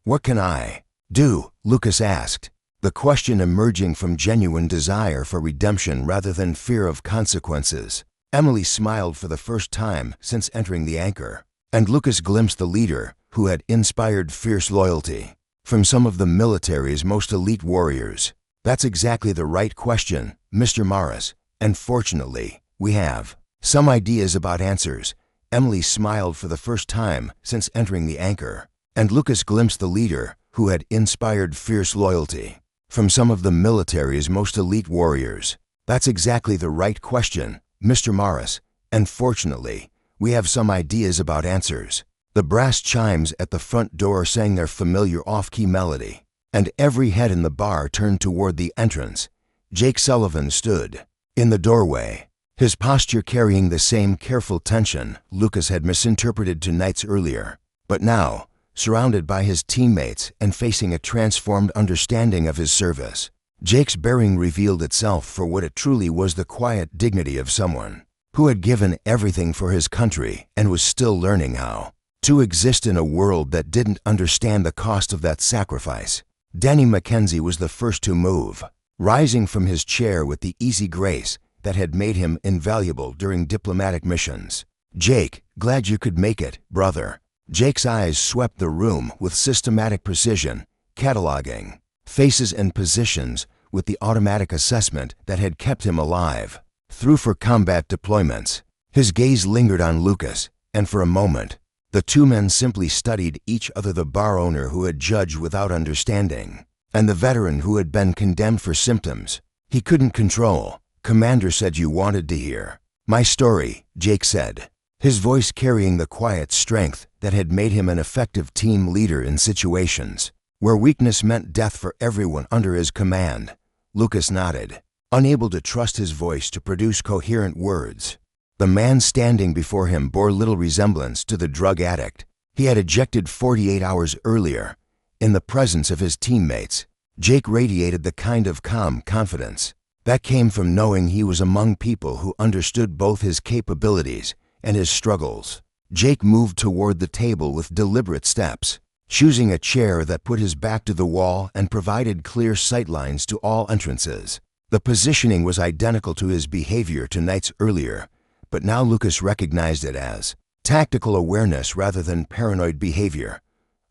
What can I do? Lucas asked, the question emerging from genuine desire for redemption rather than fear of consequences. Emily smiled for the first time since entering the anchor, and Lucas glimpsed the leader who had inspired fierce loyalty from some of the military's most elite warriors. That's exactly the right question, Mr. Morris, and fortunately, we have some ideas about answers. Emily smiled for the first time since entering the anchor, and Lucas glimpsed the leader who had inspired fierce loyalty from some of the military's most elite warriors. That's exactly the right question, Mr. Morris, and fortunately, we have some ideas about answers. The brass chimes at the front door sang their familiar off-key melody, and every head in the bar turned toward the entrance. Jake Sullivan stood in the doorway, his posture carrying the same careful tension Lucas had misinterpreted 2 nights earlier. But now, surrounded by his teammates and facing a transformed understanding of his service, Jake's bearing revealed itself for what it truly was: the quiet dignity of someone who had given everything for his country and was still learning how to exist in a world that didn't understand the cost of that sacrifice. Danny Mackenzie was the first to move, rising from his chair with the easy grace that had made him invaluable during diplomatic missions. Jake, glad you could make it, brother. Jake's eyes swept the room with systematic precision, cataloging faces and positions with the automatic assessment that had kept him alive through for combat deployments. His gaze lingered on Lucas, and for a moment, the 2 men simply studied each other: the bar owner who had judged without understanding, and the veteran who had been condemned for symptoms he couldn't control. Commander said you wanted to hear my story, Jake said, his voice carrying the quiet strength that had made him an effective team leader in situations where weakness meant death for everyone under his command. Lucas nodded, unable to trust his voice to produce coherent words. The man standing before him bore little resemblance to the drug addict he had ejected 48 hours earlier. In the presence of his teammates, Jake radiated the kind of calm confidence that came from knowing he was among people who understood both his capabilities and his struggles. Jake moved toward the table with deliberate steps, choosing a chair that put his back to the wall and provided clear sightlines to all entrances. The positioning was identical to his behavior 2 nights earlier, but now Lucas recognized it as tactical awareness rather than paranoid behavior.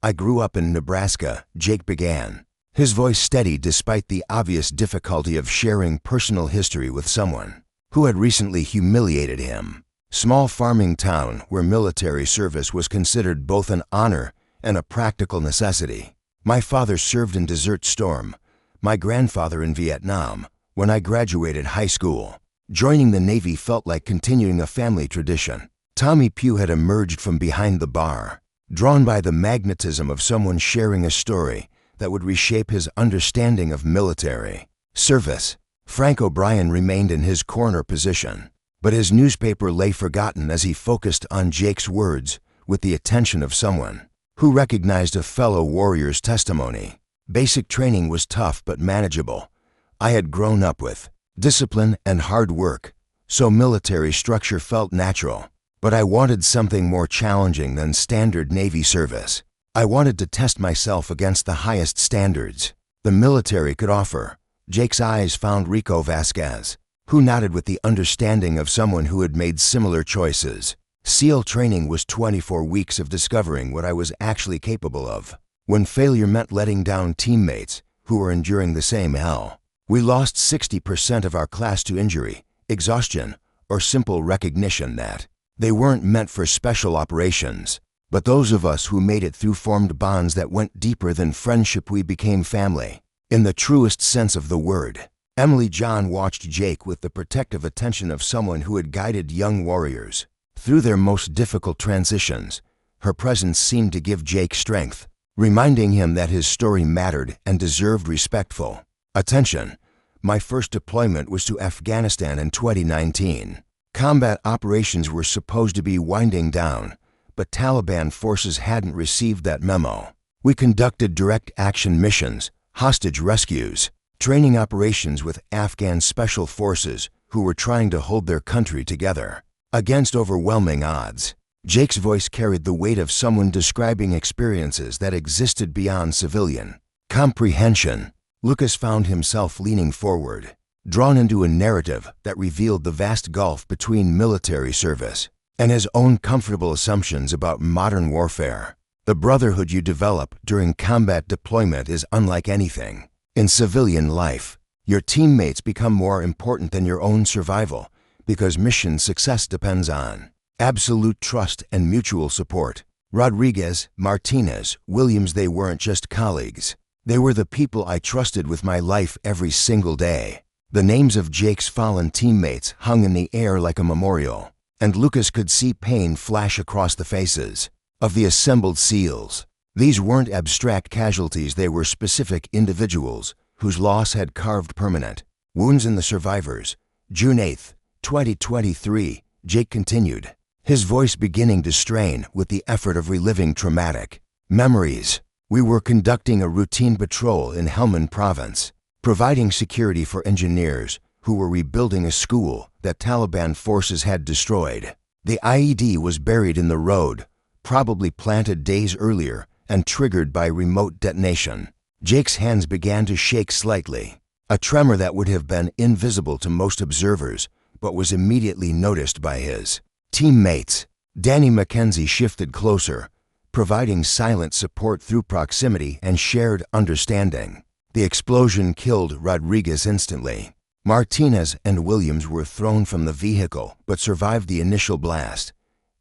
I grew up in Nebraska, Jake began, his voice steady despite the obvious difficulty of sharing personal history with someone who had recently humiliated him. Small farming town where military service was considered both an honor and a practical necessity. My father served in Desert Storm, my grandfather in Vietnam, when I graduated high school. Joining the Navy felt like continuing a family tradition. Tommy Pugh had emerged from behind the bar, drawn by the magnetism of someone sharing a story that would reshape his understanding of military service. Frank O'Brien remained in his corner position, but his newspaper lay forgotten as he focused on Jake's words with the attention of someone who recognized a fellow warrior's testimony. Basic training was tough but manageable. I had grown up with discipline and hard work, so military structure felt natural. But I wanted something more challenging than standard Navy service. I wanted to test myself against the highest standards the military could offer. Jake's eyes found Rico Vasquez, who nodded with the understanding of someone who had made similar choices. SEAL training was 24 weeks of discovering what I was actually capable of. When failure meant letting down teammates who were enduring the same hell. We lost 60% of our class to injury, exhaustion, or simple recognition that they weren't meant for special operations. But those of us who made it through formed bonds that went deeper than friendship. We became family, in the truest sense of the word. Emily John watched Jake with the protective attention of someone who had guided young warriors through their most difficult transitions. Her presence seemed to give Jake strength, reminding him that his story mattered and deserved respectful attention. My first deployment was to Afghanistan in 2019. Combat operations were supposed to be winding down, but Taliban forces hadn't received that memo. We conducted direct action missions, hostage rescues, training operations with Afghan special forces who were trying to hold their country together against overwhelming odds. Jake's voice carried the weight of someone describing experiences that existed beyond civilian comprehension. Lucas found himself leaning forward, drawn into a narrative that revealed the vast gulf between military service and his own comfortable assumptions about modern warfare. The brotherhood you develop during combat deployment is unlike anything in civilian life. Your teammates become more important than your own survival because mission success depends on absolute trust and mutual support. Rodriguez, Martinez, Williams, they weren't just colleagues. They were the people I trusted with my life every single day. The names of Jake's fallen teammates hung in the air like a memorial, and Lucas could see pain flash across the faces of the assembled SEALs. These weren't abstract casualties, they were specific individuals whose loss had carved permanent wounds in the survivors. June 8, 2023, Jake continued, his voice beginning to strain with the effort of reliving traumatic memories. We were conducting a routine patrol in Helmand Province, providing security for engineers who were rebuilding a school that Taliban forces had destroyed. The IED was buried in the road, probably planted days earlier and triggered by remote detonation. Jake's hands began to shake slightly, a tremor that would have been invisible to most observers, but was immediately noticed by his teammates. Danny McKenzie shifted closer, providing silent support through proximity and shared understanding. The explosion killed Rodriguez instantly. Martinez and Williams were thrown from the vehicle but survived the initial blast.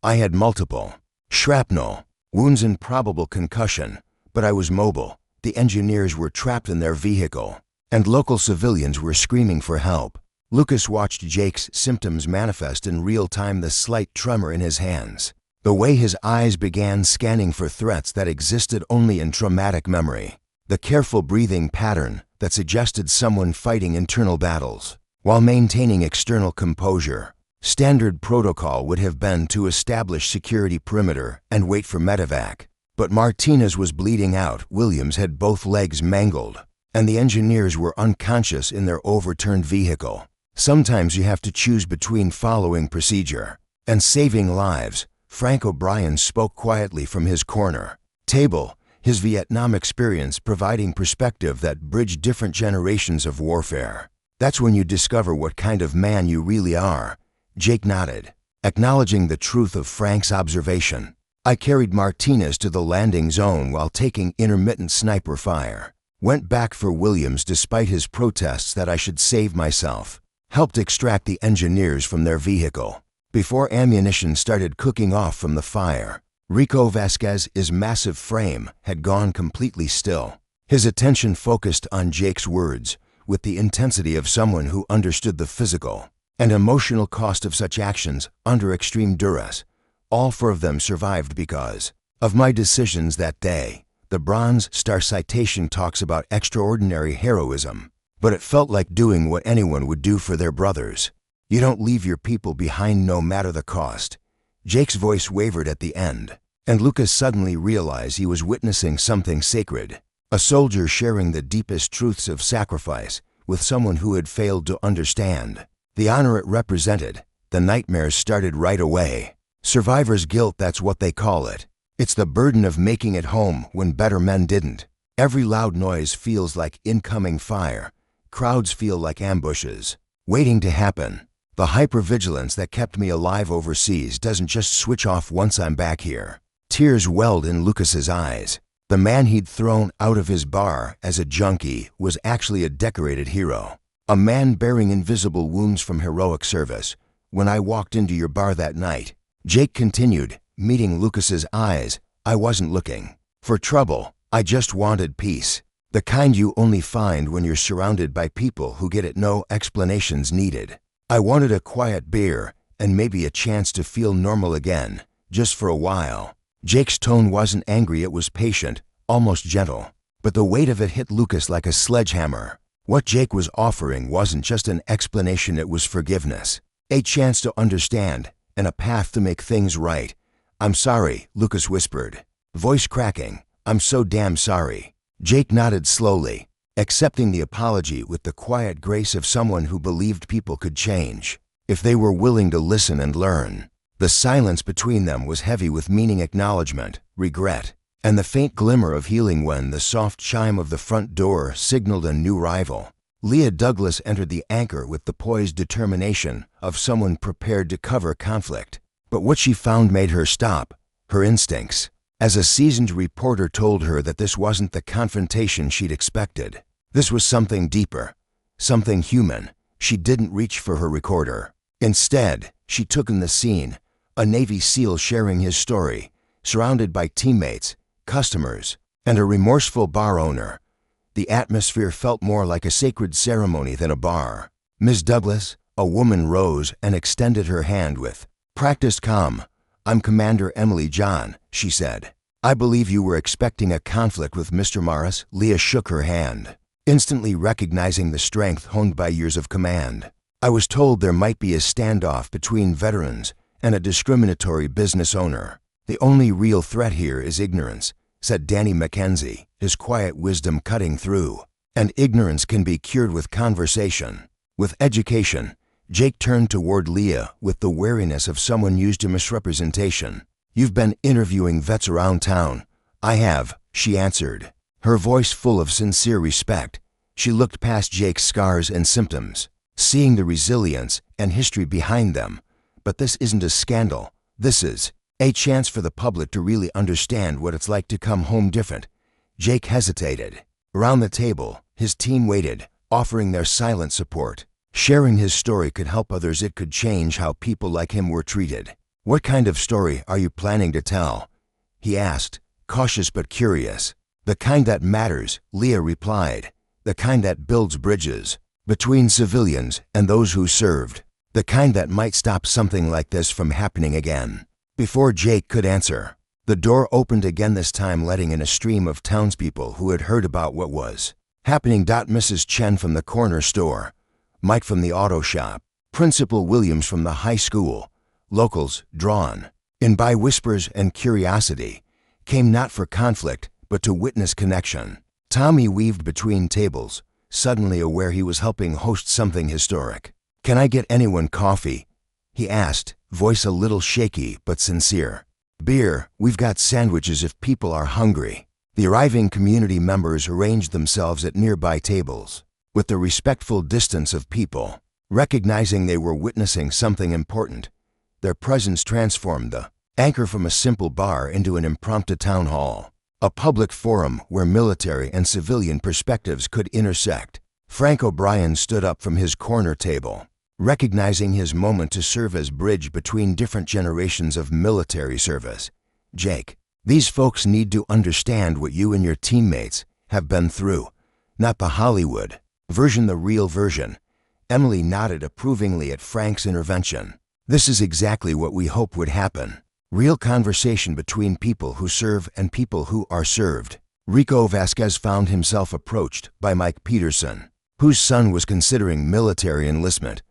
I had multiple shrapnel wounds and probable concussion, but I was mobile. The engineers were trapped in their vehicle, and local civilians were screaming for help. Lucas watched Jake's symptoms manifest in real time, the slight tremor in his hands, the way his eyes began scanning for threats that existed only in traumatic memory, the careful breathing pattern that suggested someone fighting internal battles while maintaining external composure. Standard protocol would have been to establish security perimeter and wait for medevac, but Martinez was bleeding out, Williams had both legs mangled, and the engineers were unconscious in their overturned vehicle. Sometimes you have to choose between following procedure and saving lives. Frank O'Brien spoke quietly from his corner table, his Vietnam experience providing perspective that bridged different generations of warfare. That's when you discover what kind of man you really are. Jake nodded, acknowledging the truth of Frank's observation. I carried Martinez to the landing zone while taking intermittent sniper fire. Went back for Williams despite his protests that I should save myself. Helped extract the engineers from their vehicle before ammunition started cooking off from the fire. Rico Vasquez's massive frame had gone completely still. His attention focused on Jake's words with the intensity of someone who understood the physical and emotional cost of such actions under extreme duress. All four of them survived because of my decisions that day. The Bronze Star citation talks about extraordinary heroism, but it felt like doing what anyone would do for their brothers. You don't leave your people behind no matter the cost. Jake's voice wavered at the end, and Lucas suddenly realized he was witnessing something sacred. A soldier sharing the deepest truths of sacrifice with someone who had failed to understand. The honor it represented, the nightmares started right away. Survivor's guilt, that's what they call it. It's the burden of making it home when better men didn't. Every loud noise feels like incoming fire. Crowds feel like ambushes, waiting to happen. The hypervigilance that kept me alive overseas doesn't just switch off once I'm back here. Tears welled in Lucas's eyes. The man he'd thrown out of his bar as a junkie was actually a decorated hero. A man bearing invisible wounds from heroic service. When I walked into your bar that night, Jake continued, meeting Lucas's eyes, I wasn't looking for trouble. I just wanted peace. The kind you only find when you're surrounded by people who get it, no explanations needed. I wanted a quiet beer and maybe a chance to feel normal again, just for a while. Jake's tone wasn't angry, it was patient, almost gentle. But the weight of it hit Lucas like a sledgehammer. What Jake was offering wasn't just an explanation, it was forgiveness. A chance to understand, and a path to make things right. I'm sorry, Lucas whispered, voice cracking. I'm so damn sorry. Jake nodded slowly, accepting the apology with the quiet grace of someone who believed people could change if they were willing to listen and learn. The silence between them was heavy with meaning, acknowledgement, regret, and the faint glimmer of healing when the soft chime of the front door signaled a new arrival. Leah Douglas entered the anchor with the poised determination of someone prepared to cover conflict. But what she found made her stop, her instincts. As a seasoned reporter told her that this wasn't the confrontation she'd expected. This was something deeper, something human. She didn't reach for her recorder. Instead, she took in the scene, a Navy SEAL sharing his story, surrounded by teammates, customers, and a remorseful bar owner. The atmosphere felt more like a sacred ceremony than a bar. Ms. Douglas, a woman, rose and extended her hand with practiced calm. I'm Commander Emily John, she said. I believe you were expecting a conflict with Mr. Morris. Leah shook her hand, instantly recognizing the strength honed by years of command. I was told there might be a standoff between veterans and a discriminatory business owner. The only real threat here is ignorance, said Danny Mackenzie, his quiet wisdom cutting through. And ignorance can be cured with conversation, with education. Jake turned toward Leah with the wariness of someone used to misrepresentation. You've been interviewing vets around town. I have, she answered, her voice full of sincere respect. She looked past Jake's scars and symptoms, seeing the resilience and history behind them. But this isn't a scandal. This is a chance for the public to really understand what it's like to come home different. Jake hesitated. Around the table, his team waited, offering their silent support. Sharing his story could help others. It could change how people like him were treated. What kind of story are you planning to tell? He asked, cautious but curious. The kind that matters, Leah replied. The kind that builds bridges between civilians and those who served. The kind that might stop something like this from happening again. Before Jake could answer, the door opened again, this time letting in a stream of townspeople who had heard about what was happening. Mrs. Chen from the corner store, Mike from the auto shop, Principal Williams from the high school. Locals, drawn in by whispers and curiosity, came not for conflict, but to witness connection. Tommy weaved between tables, suddenly aware he was helping host something historic. Can I get anyone coffee? He asked, voice a little shaky but sincere. Beer, we've got sandwiches if people are hungry. The arriving community members arranged themselves at nearby tables, with the respectful distance of people, recognizing they were witnessing something important. Their presence transformed the anchor from a simple bar into an impromptu town hall, a public forum where military and civilian perspectives could intersect. Frank O'Brien stood up from his corner table, recognizing his moment to serve as bridge between different generations of military service. Jake. These folks need to understand what you and your teammates have been through, not the Hollywood version, the real version. Emily nodded approvingly at Frank's intervention. This is exactly what we hope would happen. Real conversation between people who serve and people who are served. Rico Vasquez found himself approached by Mike Peterson, whose son was considering military enlistment.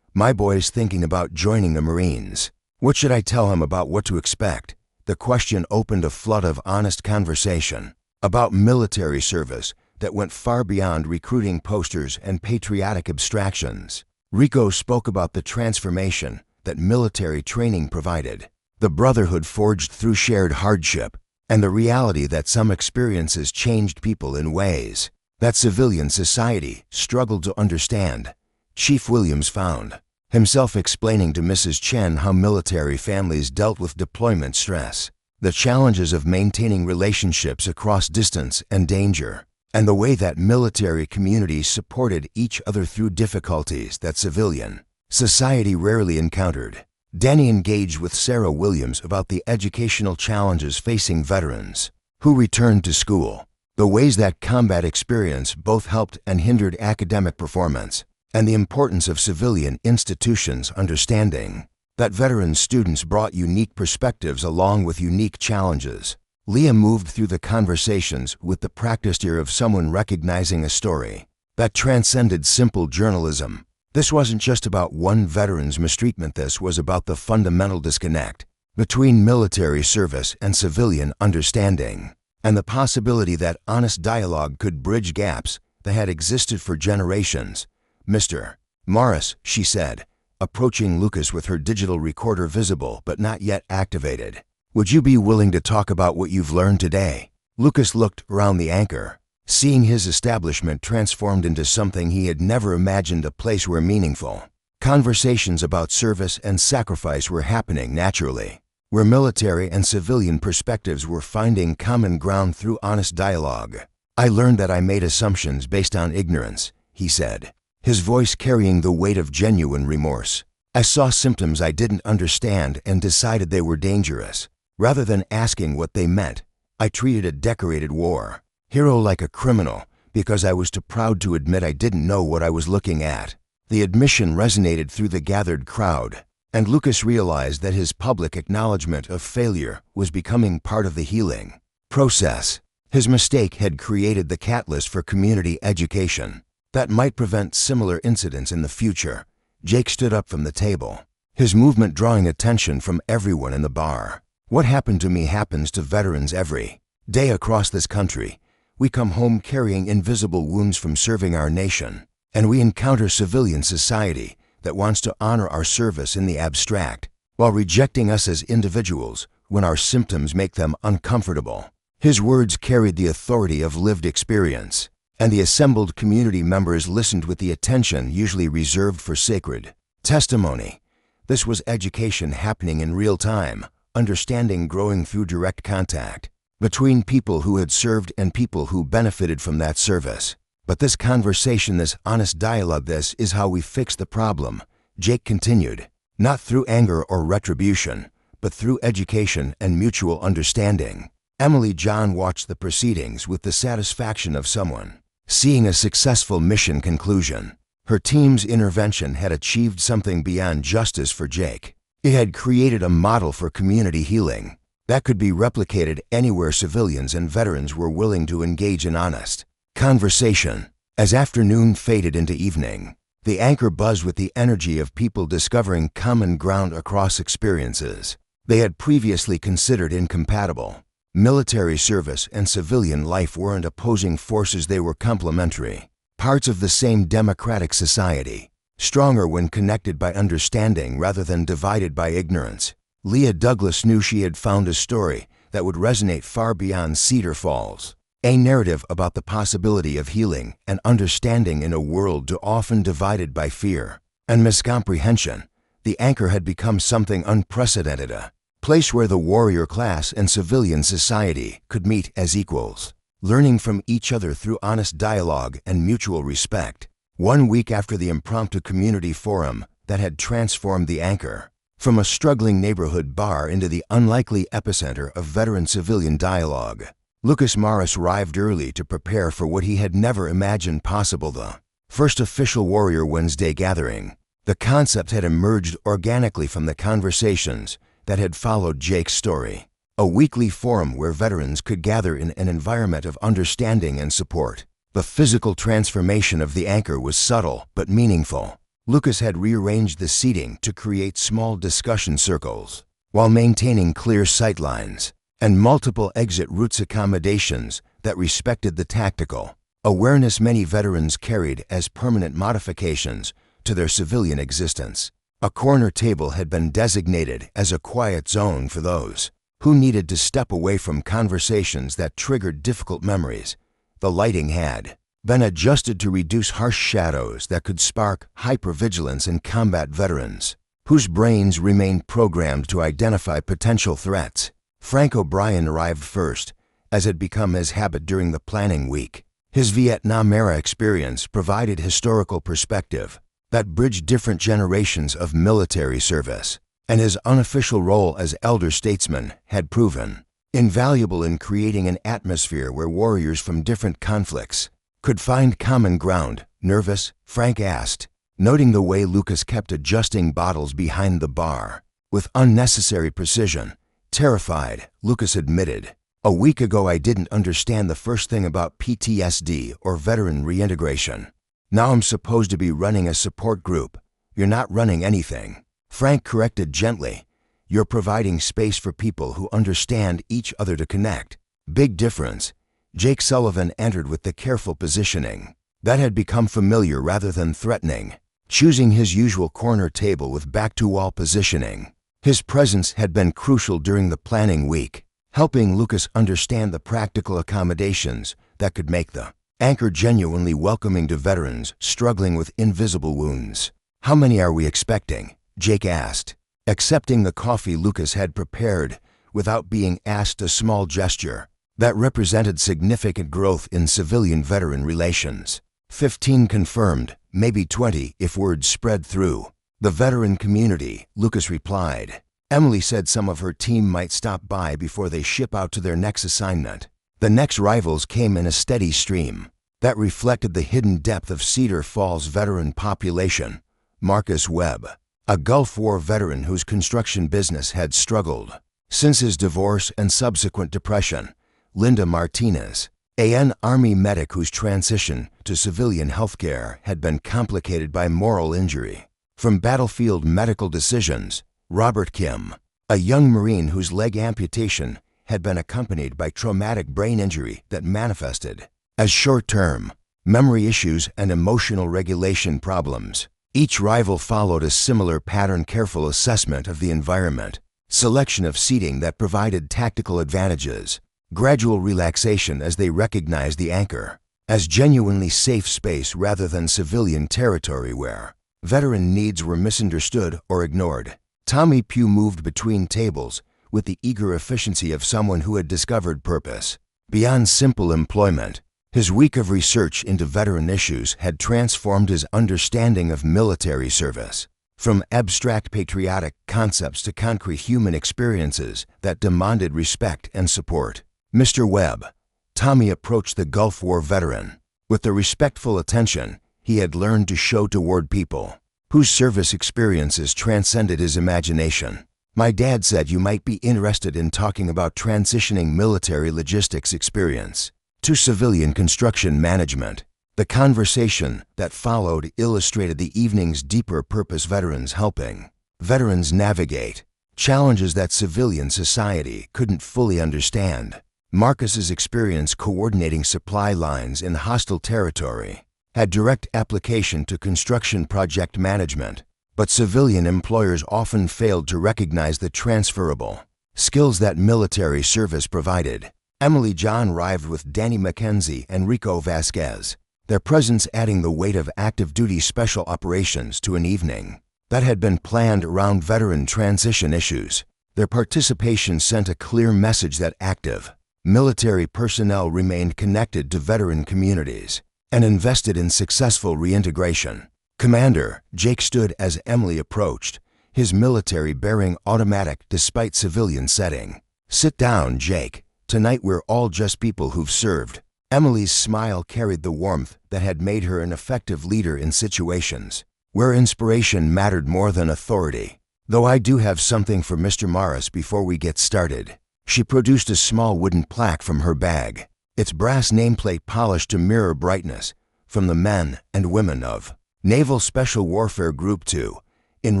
My boy's thinking about joining the Marines. What should I tell him about what to expect? The question opened a flood of honest conversation about military service that went far beyond recruiting posters and patriotic abstractions. Rico spoke about the transformation that military training provided, the brotherhood forged through shared hardship, and the reality that some experiences changed people in ways that civilian society struggled to understand. Chief Williams found himself explaining to Mrs. Chen how military families dealt with deployment stress, the challenges of maintaining relationships across distance and danger, and the way that military communities supported each other through difficulties that civilian society rarely encountered. Danny engaged with Sarah Williams about the educational challenges facing veterans who returned to school, the ways that combat experience both helped and hindered academic performance, and the importance of civilian institutions understanding that veteran students brought unique perspectives along with unique challenges. Leah moved through the conversations with the practiced ear of someone recognizing a story that transcended simple journalism. This wasn't just about one veteran's mistreatment, this was about the fundamental disconnect between military service and civilian understanding, and the possibility that honest dialogue could bridge gaps that had existed for generations. Mr. Morris, she said, approaching Lucas with her digital recorder visible but not yet activated. Would you be willing to talk about what you've learned today? Lucas looked around the anchor, seeing his establishment transformed into something he had never imagined, a place where meaningful conversations about service and sacrifice were happening naturally, where military and civilian perspectives were finding common ground through honest dialogue. I learned that I made assumptions based on ignorance, he said, his voice carrying the weight of genuine remorse. I saw symptoms I didn't understand and decided they were dangerous. Rather than asking what they meant, I treated a decorated war hero like a criminal because I was too proud to admit I didn't know what I was looking at. The admission resonated through the gathered crowd, and Lucas realized that his public acknowledgement of failure was becoming part of the healing process. His mistake had created the catalyst for community education that might prevent similar incidents in the future. Jake stood up from the table, his movement drawing attention from everyone in the bar. What happened to me happens to veterans every day across this country. We come home carrying invisible wounds from serving our nation, and we encounter civilian society that wants to honor our service in the abstract, while rejecting us as individuals when our symptoms make them uncomfortable. His words carried the authority of lived experience, and the assembled community members listened with the attention usually reserved for sacred testimony. This was education happening in real time, understanding growing through direct contact between people who had served and people who benefited from that service. But this conversation, this honest dialogue, this is how we fix the problem, Jake continued, not through anger or retribution, but through education and mutual understanding. Emily John watched the proceedings with the satisfaction of someone seeing a successful mission conclusion. Her team's intervention had achieved something beyond justice for Jake. It had created a model for community healing that could be replicated anywhere civilians and veterans were willing to engage in honest conversation. As afternoon faded into evening, the anchor buzzed with the energy of people discovering common ground across experiences they had previously considered incompatible. Military service and civilian life weren't opposing forces, they were complementary, parts of the same democratic society, stronger when connected by understanding rather than divided by ignorance. Leah Douglas knew she had found a story that would resonate far beyond Cedar Falls, a narrative about the possibility of healing and understanding in a world too often divided by fear and miscomprehension. The anchor had become something unprecedented, a place where the warrior class and civilian society could meet as equals, learning from each other through honest dialogue and mutual respect. 1 week after the impromptu community forum that had transformed the anchor, from a struggling neighborhood bar into the unlikely epicenter of veteran-civilian dialogue. Lucas Morris arrived early to prepare for what he had never imagined possible: the first official Warrior Wednesday gathering. The concept had emerged organically from the conversations that had followed Jake's story. A weekly forum where veterans could gather in an environment of understanding and support. The physical transformation of the anchor was subtle but meaningful. Lucas had rearranged the seating to create small discussion circles, while maintaining clear sightlines and multiple exit routes accommodations that respected the tactical awareness many veterans carried as permanent modifications to their civilian existence. A corner table had been designated as a quiet zone for those who needed to step away from conversations that triggered difficult memories. The lighting had been adjusted to reduce harsh shadows that could spark hypervigilance in combat veterans, whose brains remained programmed to identify potential threats. Frank O'Brien arrived first, as had become his habit during the planning week. His Vietnam-era experience provided historical perspective that bridged different generations of military service, and his unofficial role as elder statesman had proven invaluable in creating an atmosphere where warriors from different conflicts could find common ground. Nervous, Frank asked, noting the way Lucas kept adjusting bottles behind the bar with unnecessary precision. Terrified, Lucas admitted, "A week ago I didn't understand the first thing about PTSD or veteran reintegration. Now I'm supposed to be running a support group. You're not running anything." Frank corrected gently, "You're providing space for people who understand each other to connect." Big difference. Jake Sullivan entered with the careful positioning that had become familiar rather than threatening, choosing his usual corner table with back-to-wall positioning. His presence had been crucial during the planning week, helping Lucas understand the practical accommodations that could make the anchor genuinely welcoming to veterans struggling with invisible wounds. "How many are we expecting?" Jake asked, accepting the coffee Lucas had prepared without being asked, a small gesture that represented significant growth in civilian-veteran relations. 15 confirmed, maybe 20 if word spread through the veteran community, Lucas replied. Emily said some of her team might stop by before they ship out to their next assignment. The next arrivals came in a steady stream that reflected the hidden depth of Cedar Falls' veteran population. Marcus Webb, a Gulf War veteran whose construction business had struggled since his divorce and subsequent depression. Linda Martinez, an Army medic whose transition to civilian healthcare had been complicated by moral injury from battlefield medical decisions. Robert Kim, a young Marine whose leg amputation had been accompanied by traumatic brain injury that manifested as short-term memory issues and emotional regulation problems. Each rival followed a similar pattern: careful assessment of the environment, selection of seating that provided tactical advantages, gradual relaxation as they recognized the anchor as genuinely safe space rather than civilian territory where veteran needs were misunderstood or ignored. Tommy Pugh moved between tables with the eager efficiency of someone who had discovered purpose beyond simple employment. His week of research into veteran issues had transformed his understanding of military service, from abstract patriotic concepts to concrete human experiences that demanded respect and support. "Mr. Webb," Tommy approached the Gulf War veteran with the respectful attention he had learned to show toward people whose service experiences transcended his imagination. "My dad said you might be interested in talking about transitioning military logistics experience to civilian construction management." The conversation that followed illustrated the evening's deeper purpose: veterans helping veterans navigate challenges that civilian society couldn't fully understand. Marcus's experience coordinating supply lines in hostile territory had direct application to construction project management, but civilian employers often failed to recognize the transferable skills that military service provided. Emily John arrived with Danny McKenzie and Rico Vasquez, their presence adding the weight of active duty special operations to an evening that had been planned around veteran transition issues. Their participation sent a clear message that active military personnel remained connected to veteran communities and invested in successful reintegration. Commander Jake stood as Emily approached, his military bearing automatic despite civilian setting. "Sit down, Jake. Tonight we're all just people who've served." Emily's smile carried the warmth that had made her an effective leader in situations where inspiration mattered more than authority. "Though I do have something for Mr. Morris before we get started." She produced a small wooden plaque from her bag, its brass nameplate polished to mirror brightness, from the men and women of Naval Special Warfare Group 2, in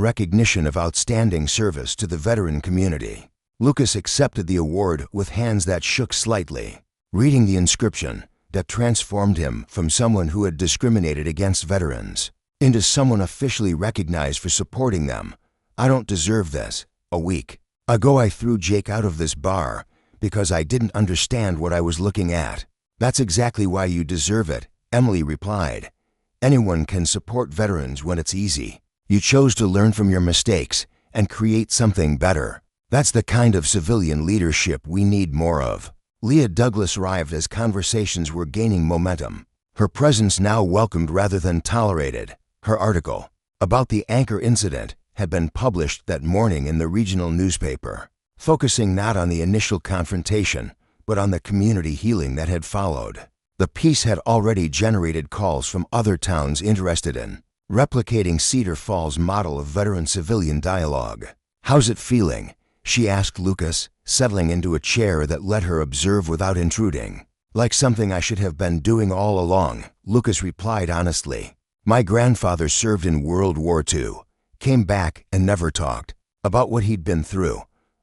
recognition of outstanding service to the veteran community. Lucas accepted the award with hands that shook slightly. Reading the inscription, that transformed him from someone who had discriminated against veterans into someone officially recognized for supporting them. "I don't deserve this. A week ago I threw Jake out of this bar because I didn't understand what I was looking at." "That's exactly why you deserve it," Emily replied. "Anyone can support veterans when it's easy. You chose to learn from your mistakes and create something better. That's the kind of civilian leadership we need more of." Leah Douglas arrived as conversations were gaining momentum. Her presence now welcomed rather than tolerated. Her article about the anchor incident had been published that morning in the regional newspaper, focusing not on the initial confrontation, but on the community healing that had followed. The piece had already generated calls from other towns interested in replicating Cedar Falls' model of veteran-civilian dialogue. "How's it feeling?" she asked Lucas, settling into a chair that let her observe without intruding. "Like something I should have been doing all along," Lucas replied honestly. "My grandfather served in World War II, came back and never talked about what he'd been through.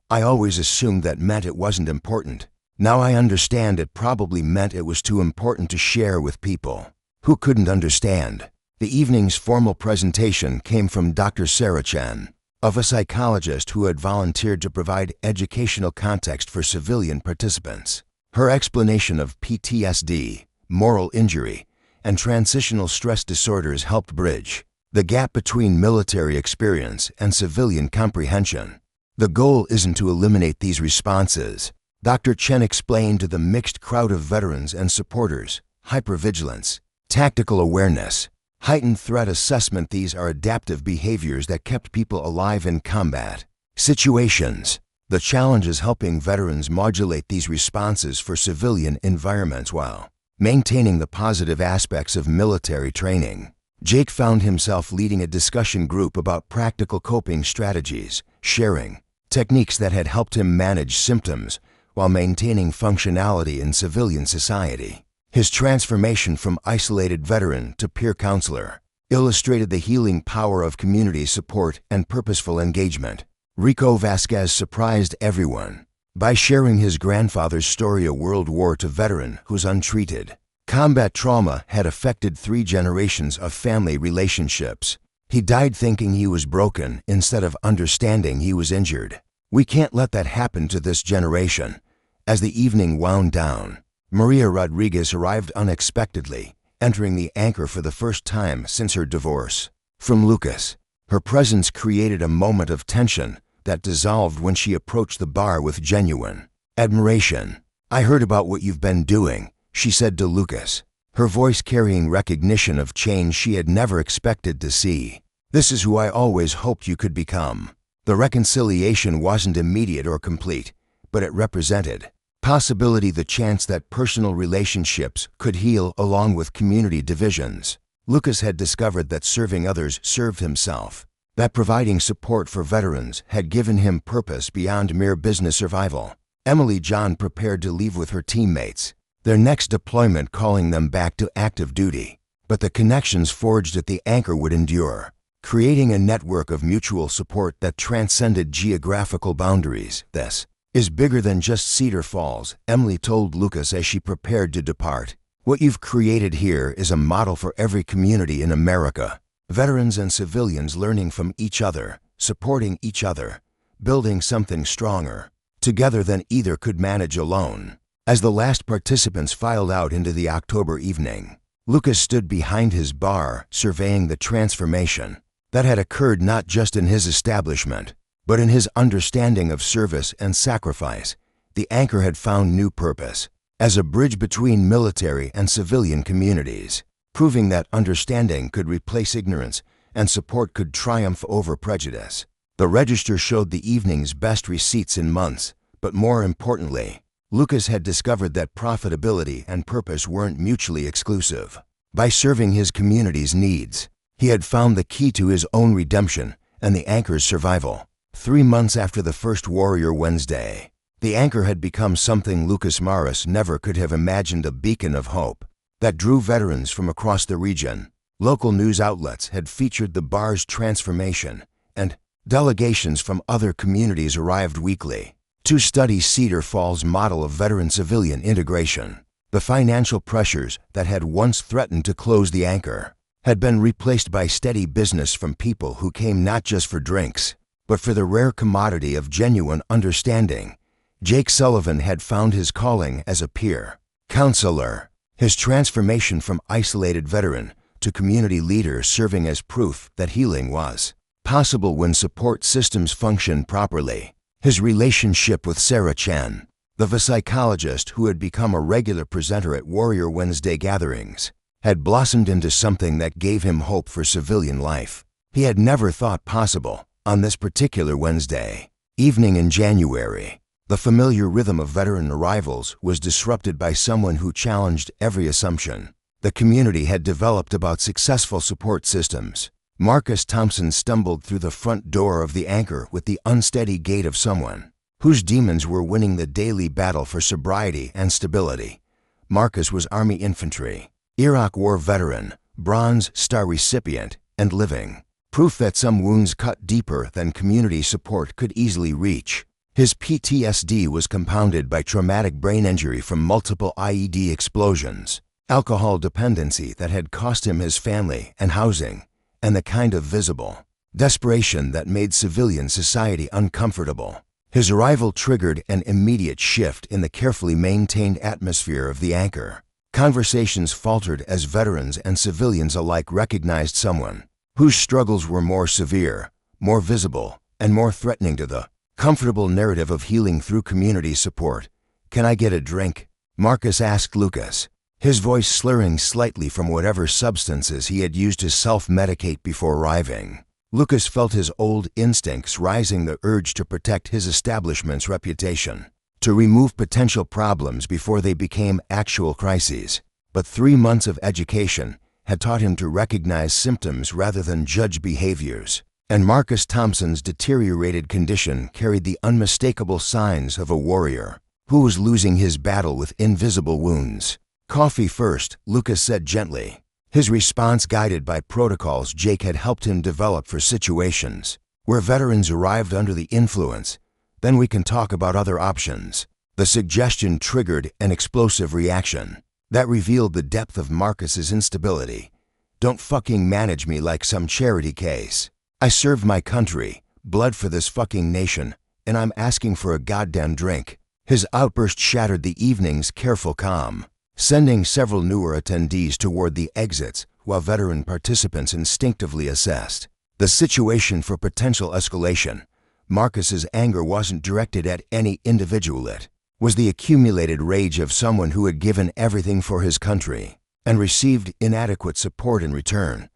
I always assumed that meant it wasn't important. Now I understand it probably meant it was too important to share with people who couldn't understand." The evening's formal presentation came from Dr. Sarah Chen, of a psychologist who had volunteered to provide educational context for civilian participants. Her explanation of PTSD, moral injury, and transitional stress disorders helped bridge the gap between military experience and civilian comprehension. "The goal isn't to eliminate these responses," Dr. Chen explained to the mixed crowd of veterans and supporters. "Hypervigilance, tactical awareness, heightened threat assessment, these are adaptive behaviors that kept people alive in combat situations. The challenge is helping veterans modulate these responses for civilian environments while maintaining the positive aspects of military training." Jake found himself leading a discussion group about practical coping strategies, sharing techniques that had helped him manage symptoms while maintaining functionality in civilian society. His transformation from isolated veteran to peer counselor illustrated the healing power of community support and purposeful engagement. Rico Vasquez surprised everyone by sharing his grandfather's story, a World War II veteran whose untreated combat trauma had affected 3 generations of family relationships. He died thinking he was broken instead of understanding he was injured. "We can't let that happen to this generation." As the evening wound down, Maria Rodriguez arrived unexpectedly, entering the anchor for the first time since her divorce from Lucas. Her presence created a moment of tension that dissolved when she approached the bar with genuine admiration. "I heard about what you've been doing," she said to Lucas, her voice carrying recognition of change she had never expected to see. "This is who I always hoped you could become." The reconciliation wasn't immediate or complete, but it represented possibility, the chance that personal relationships could heal along with community divisions. Lucas had discovered that serving others served himself, that providing support for veterans had given him purpose beyond mere business survival. Emily John prepared to leave with her teammates, their next deployment calling them back to active duty. But the connections forged at the anchor would endure, creating a network of mutual support that transcended geographical boundaries. "This is bigger than just Cedar Falls," Emily told Lucas as she prepared to depart. "What you've created here is a model for every community in America. Veterans and civilians learning from each other, supporting each other, building something stronger together than either could manage alone." As the last participants filed out into the October evening, Lucas stood behind his bar, surveying the transformation that had occurred not just in his establishment, but in his understanding of service and sacrifice. The anchor had found new purpose as a bridge between military and civilian communities, proving that understanding could replace ignorance and support could triumph over prejudice. The register showed the evening's best receipts in months, but more importantly, Lucas had discovered that profitability and purpose weren't mutually exclusive. By serving his community's needs, he had found the key to his own redemption and the anchor's survival. 3 months after the first Warrior Wednesday, the anchor had become something Lucas Morris never could have imagined, a beacon of hope that drew veterans from across the region. Local news outlets had featured the bar's transformation, and delegations from other communities arrived weekly to study Cedar Falls' model of veteran-civilian integration. The financial pressures that had once threatened to close the anchor had been replaced by steady business from people who came not just for drinks, but for the rare commodity of genuine understanding. Jake Sullivan had found his calling as a peer counselor, his transformation from isolated veteran to community leader serving as proof that healing was possible when support systems functioned properly. His relationship with Sarah Chen, the psychologist who had become a regular presenter at Warrior Wednesday gatherings, had blossomed into something that gave him hope for civilian life he had never thought possible. On this particular Wednesday evening in January, the familiar rhythm of veteran arrivals was disrupted by someone who challenged every assumption the community had developed about successful support systems. Marcus Thompson stumbled through the front door of the anchor with the unsteady gait of someone whose demons were winning the daily battle for sobriety and stability. Marcus was Army infantry, Iraq War veteran, Bronze Star recipient, and living proof that some wounds cut deeper than community support could easily reach. His PTSD was compounded by traumatic brain injury from multiple IED explosions, alcohol dependency that had cost him his family and housing, and the kind of visible desperation that made civilian society uncomfortable. His arrival triggered an immediate shift in the carefully maintained atmosphere of the anchor. Conversations faltered as veterans and civilians alike recognized someone whose struggles were more severe, more visible, and more threatening to the comfortable narrative of healing through community support. "Can I get a drink?" Marcus asked Lucas, his voice slurring slightly from whatever substances he had used to self-medicate before arriving. Lucas felt his old instincts rising, the urge to protect his establishment's reputation, to remove potential problems before they became actual crises. But 3 months of education had taught him to recognize symptoms rather than judge behaviors, and Marcus Thompson's deteriorated condition carried the unmistakable signs of a warrior who was losing his battle with invisible wounds. "Coffee first," Lucas said gently, his response guided by protocols Jake had helped him develop for situations where veterans arrived under the influence. "Then we can talk about other options." The suggestion triggered an explosive reaction that revealed the depth of Marcus's instability. "Don't fucking manage me like some charity case. I served my country, bled for this fucking nation, and I'm asking for a goddamn drink." His outburst shattered the evening's careful calm, sending several newer attendees toward the exits while veteran participants instinctively assessed the situation for potential escalation. Marcus's anger wasn't directed at any individual. It was the accumulated rage of someone who had given everything for his country and received inadequate support in return.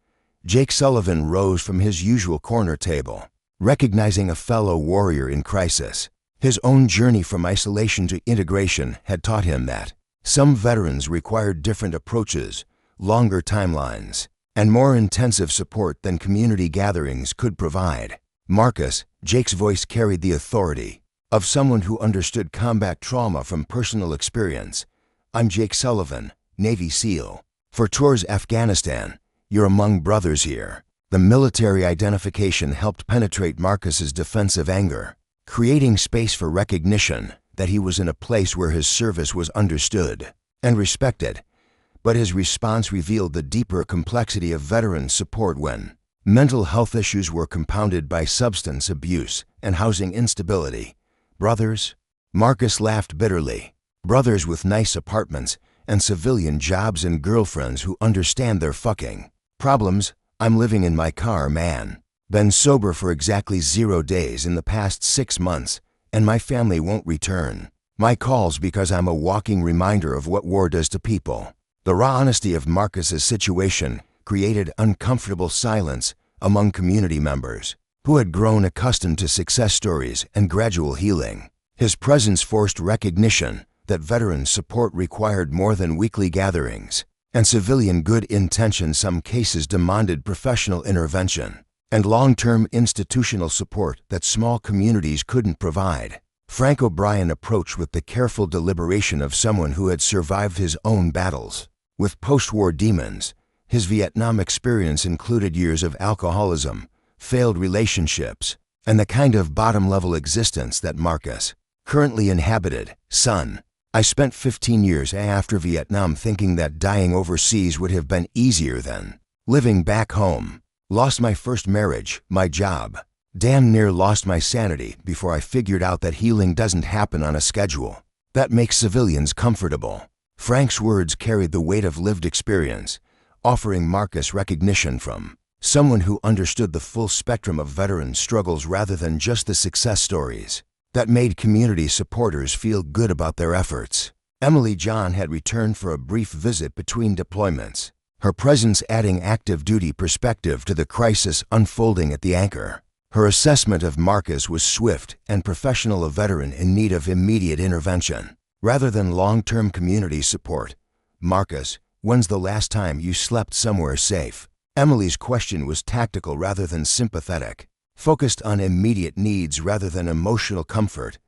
Jake Sullivan rose from his usual corner table, recognizing a fellow warrior in crisis. His own journey from isolation to integration had taught him that some veterans required different approaches, longer timelines, and more intensive support than community gatherings could provide. "Marcus," Jake's voice carried the authority of someone who understood combat trauma from personal experience. "I'm Jake Sullivan, Navy SEAL. For tours Afghanistan. You're among brothers here." The military identification helped penetrate Marcus's defensive anger, creating space for recognition that he was in a place where his service was understood and respected. But his response revealed the deeper complexity of veteran support when mental health issues were compounded by substance abuse and housing instability. "Brothers?" Marcus laughed bitterly. "Brothers with nice apartments and civilian jobs and girlfriends who understand their fucking problems. I'm living in my car, man. Been sober for exactly 0 days in the past 6 months, and my family won't return my calls because I'm a walking reminder of what war does to people." The raw honesty of Marcus's situation created uncomfortable silence among community members. who had grown accustomed to success stories and gradual healing. His presence forced recognition that veteran support required more than weekly gatherings, and civilian good intention some cases demanded professional intervention and long-term institutional support that small communities couldn't provide. Frank O'Brien approached with the careful deliberation of someone who had survived his own battles. With post-war demons, his Vietnam experience included years of alcoholism, failed relationships, and the kind of bottom-level existence that Marcus currently inhabited. Son, I spent 15 years after Vietnam thinking that dying overseas would have been easier than living back home. Lost my first marriage, my job. Damn near lost my sanity before I figured out that healing doesn't happen on a schedule that makes civilians comfortable. Frank's words carried the weight of lived experience, offering Marcus recognition from someone who understood the full spectrum of veteran struggles rather than just the success stories that made community supporters feel good about their efforts. Emily John had returned for a brief visit between deployments, her presence adding active duty perspective to the crisis unfolding at the Anchor. Her assessment of Marcus was swift and professional, a veteran in need of immediate intervention rather than long-term community support. Marcus, when's the last time you slept somewhere safe? Emily's question was tactical rather than sympathetic, focused on immediate needs rather than emotional comfort.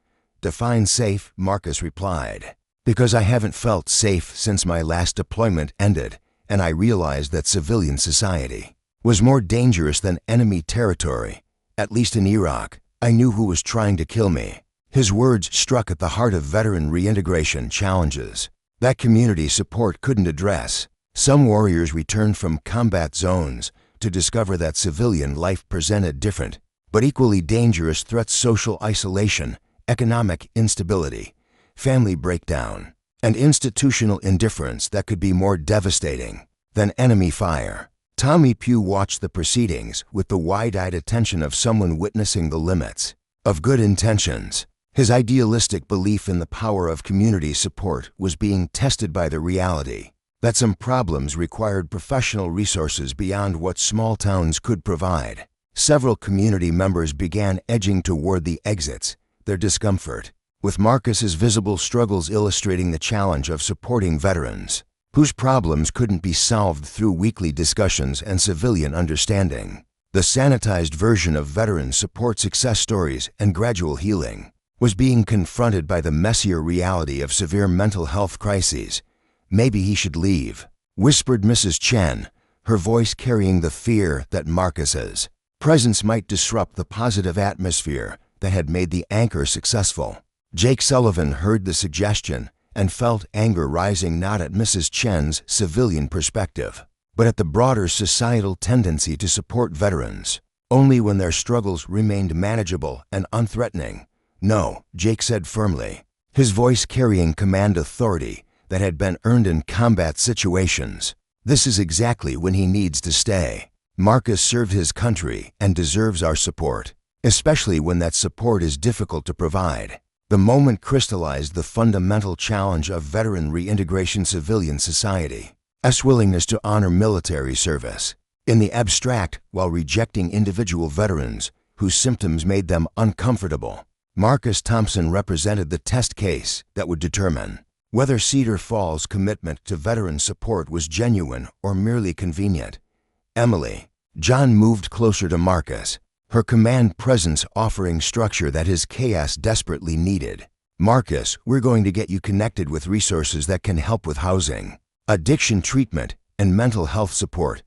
Define safe, Marcus replied. Because I haven't felt safe since my last deployment ended, and I realized that civilian society was more dangerous than enemy territory. At least in Iraq, I knew who was trying to kill me. His words struck at the heart of veteran reintegration challenges that community support couldn't address. Some warriors returned from combat zones to discover that civilian life presented different, but equally dangerous threats: social isolation, economic instability, family breakdown, and institutional indifference that could be more devastating than enemy fire. Tommy Pugh watched the proceedings with the wide-eyed attention of someone witnessing the limits of good intentions. His idealistic belief in the power of community support was being tested by the reality that some problems required professional resources beyond what small towns could provide. Several community members began edging toward the exits, their discomfort with Marcus's visible struggles illustrating the challenge of supporting veterans whose problems couldn't be solved through weekly discussions and civilian understanding. The sanitized version of veteran support success stories and gradual healing was being confronted by the messier reality of severe mental health crises. Maybe he should leave, whispered Mrs. Chen, her voice carrying the fear that Marcus's presence might disrupt the positive atmosphere that had made the Anchor successful. Jake Sullivan heard the suggestion and felt anger rising not at Mrs. Chen's civilian perspective, but at the broader societal tendency to support veterans only when their struggles remained manageable and unthreatening. No, Jake said firmly, his voice carrying command authority that had been earned in combat situations. This is exactly when he needs to stay. Marcus served his country and deserves our support, especially when that support is difficult to provide. The moment crystallized the fundamental challenge of veteran reintegration: civilian society's willingness to honor military service in the abstract while rejecting individual veterans whose symptoms made them uncomfortable. Marcus Thompson represented the test case that would determine whether Cedar Falls' commitment to veteran support was genuine or merely convenient. Emily John moved closer to Marcus, her command presence offering structure that his chaos desperately needed. Marcus, we're going to get you connected with resources that can help with housing, addiction treatment, and mental health support.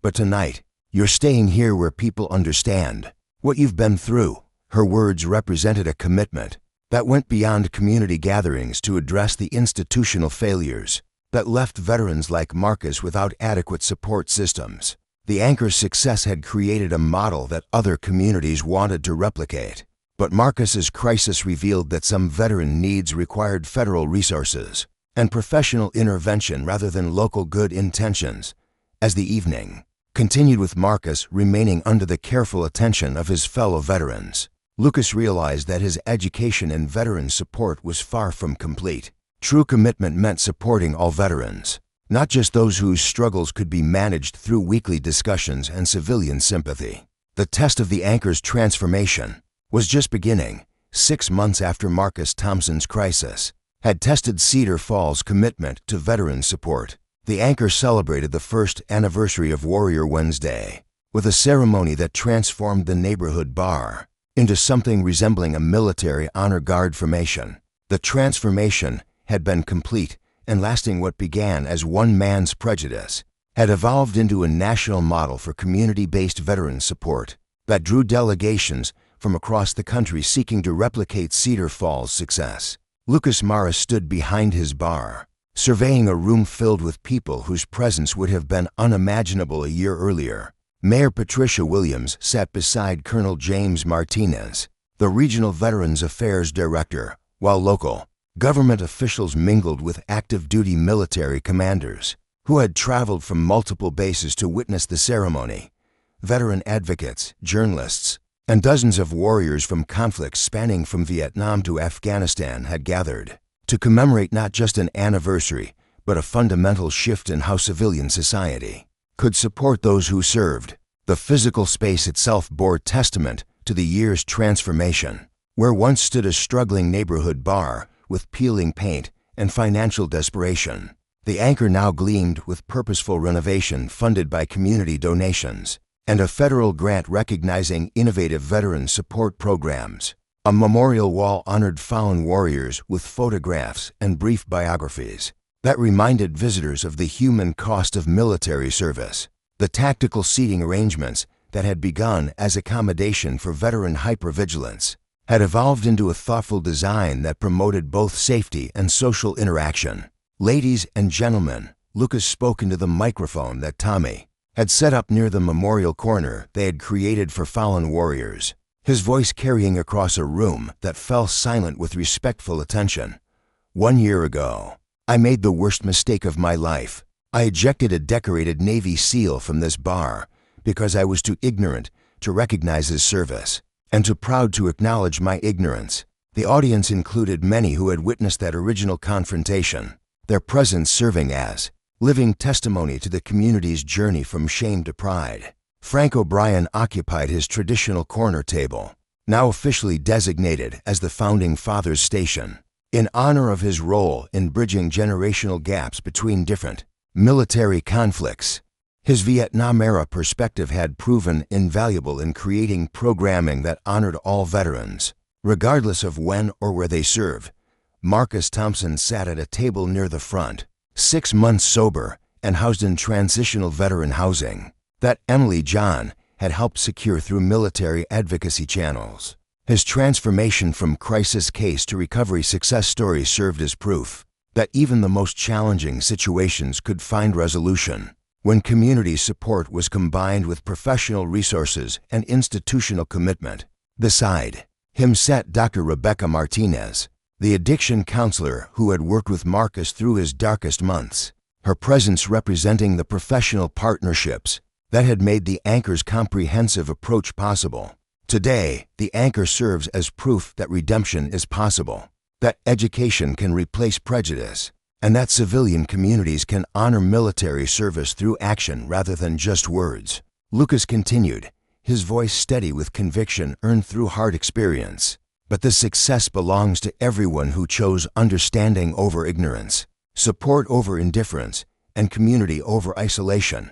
But tonight, you're staying here where people understand what you've been through. Her words represented a commitment that went beyond community gatherings to address the institutional failures that left veterans like Marcus without adequate support systems. The Anchor's success had created a model that other communities wanted to replicate, but Marcus's crisis revealed that some veteran needs required federal resources and professional intervention rather than local good intentions. As the evening continued with Marcus remaining under the careful attention of his fellow veterans, Lucas realized that his education in veteran support was far from complete. True commitment meant supporting all veterans, not just those whose struggles could be managed through weekly discussions and civilian sympathy. The test of the anchor's transformation was just beginning. 6 months after Marcus Thompson's crisis had tested Cedar Falls' commitment to veteran support, the anchor celebrated the first anniversary of Warrior Wednesday with a ceremony that transformed the neighborhood bar into something resembling a military honor guard formation. The transformation had been complete and lasting. What began as one man's prejudice had evolved into a national model for community-based veteran support that drew delegations from across the country seeking to replicate Cedar Falls' success. Lucas Morris stood behind his bar, surveying a room filled with people whose presence would have been unimaginable a year earlier. Mayor Patricia Williams sat beside Colonel James Martinez, the Regional Veterans Affairs Director, while local government officials mingled with active-duty military commanders who had traveled from multiple bases to witness the ceremony. Veteran advocates, journalists, and dozens of warriors from conflicts spanning from Vietnam to Afghanistan had gathered to commemorate not just an anniversary, but a fundamental shift in how civilian society could support those who served. The physical space itself bore testament to the year's transformation. Where once stood a struggling neighborhood bar with peeling paint and financial desperation, the anchor now gleamed with purposeful renovation funded by community donations and a federal grant recognizing innovative veteran support programs. A memorial wall honored fallen warriors with photographs and brief biographies that reminded visitors of the human cost of military service. The tactical seating arrangements that had begun as accommodation for veteran hypervigilance had evolved into a thoughtful design that promoted both safety and social interaction. "Ladies and gentlemen," Lucas spoke into the microphone that Tommy had set up near the memorial corner they had created for fallen warriors, his voice carrying across a room that fell silent with respectful attention. "1 year ago, I made the worst mistake of my life. I ejected a decorated Navy SEAL from this bar because I was too ignorant to recognize his service and too proud to acknowledge my ignorance." The audience included many who had witnessed that original confrontation, their presence serving as living testimony to the community's journey from shame to pride. Frank O'Brien occupied his traditional corner table, now officially designated as the Founding Fathers Station, in honor of his role in bridging generational gaps between different military conflicts. His Vietnam-era perspective had proven invaluable in creating programming that honored all veterans, regardless of when or where they served. Marcus Thompson sat at a table near the front, 6 months sober and housed in transitional veteran housing that Emily John had helped secure through military advocacy channels. His transformation from crisis case to recovery success story served as proof that even the most challenging situations could find resolution when community support was combined with professional resources and institutional commitment. Beside him sat Dr. Rebecca Martinez, the addiction counselor who had worked with Marcus through his darkest months, her presence representing the professional partnerships that had made the anchor's comprehensive approach possible. Today, the anchor serves as proof that redemption is possible, that education can replace prejudice, and that civilian communities can honor military service through action rather than just words. Lucas continued, his voice steady with conviction earned through hard experience. But the success belongs to everyone who chose understanding over ignorance, support over indifference, and community over isolation.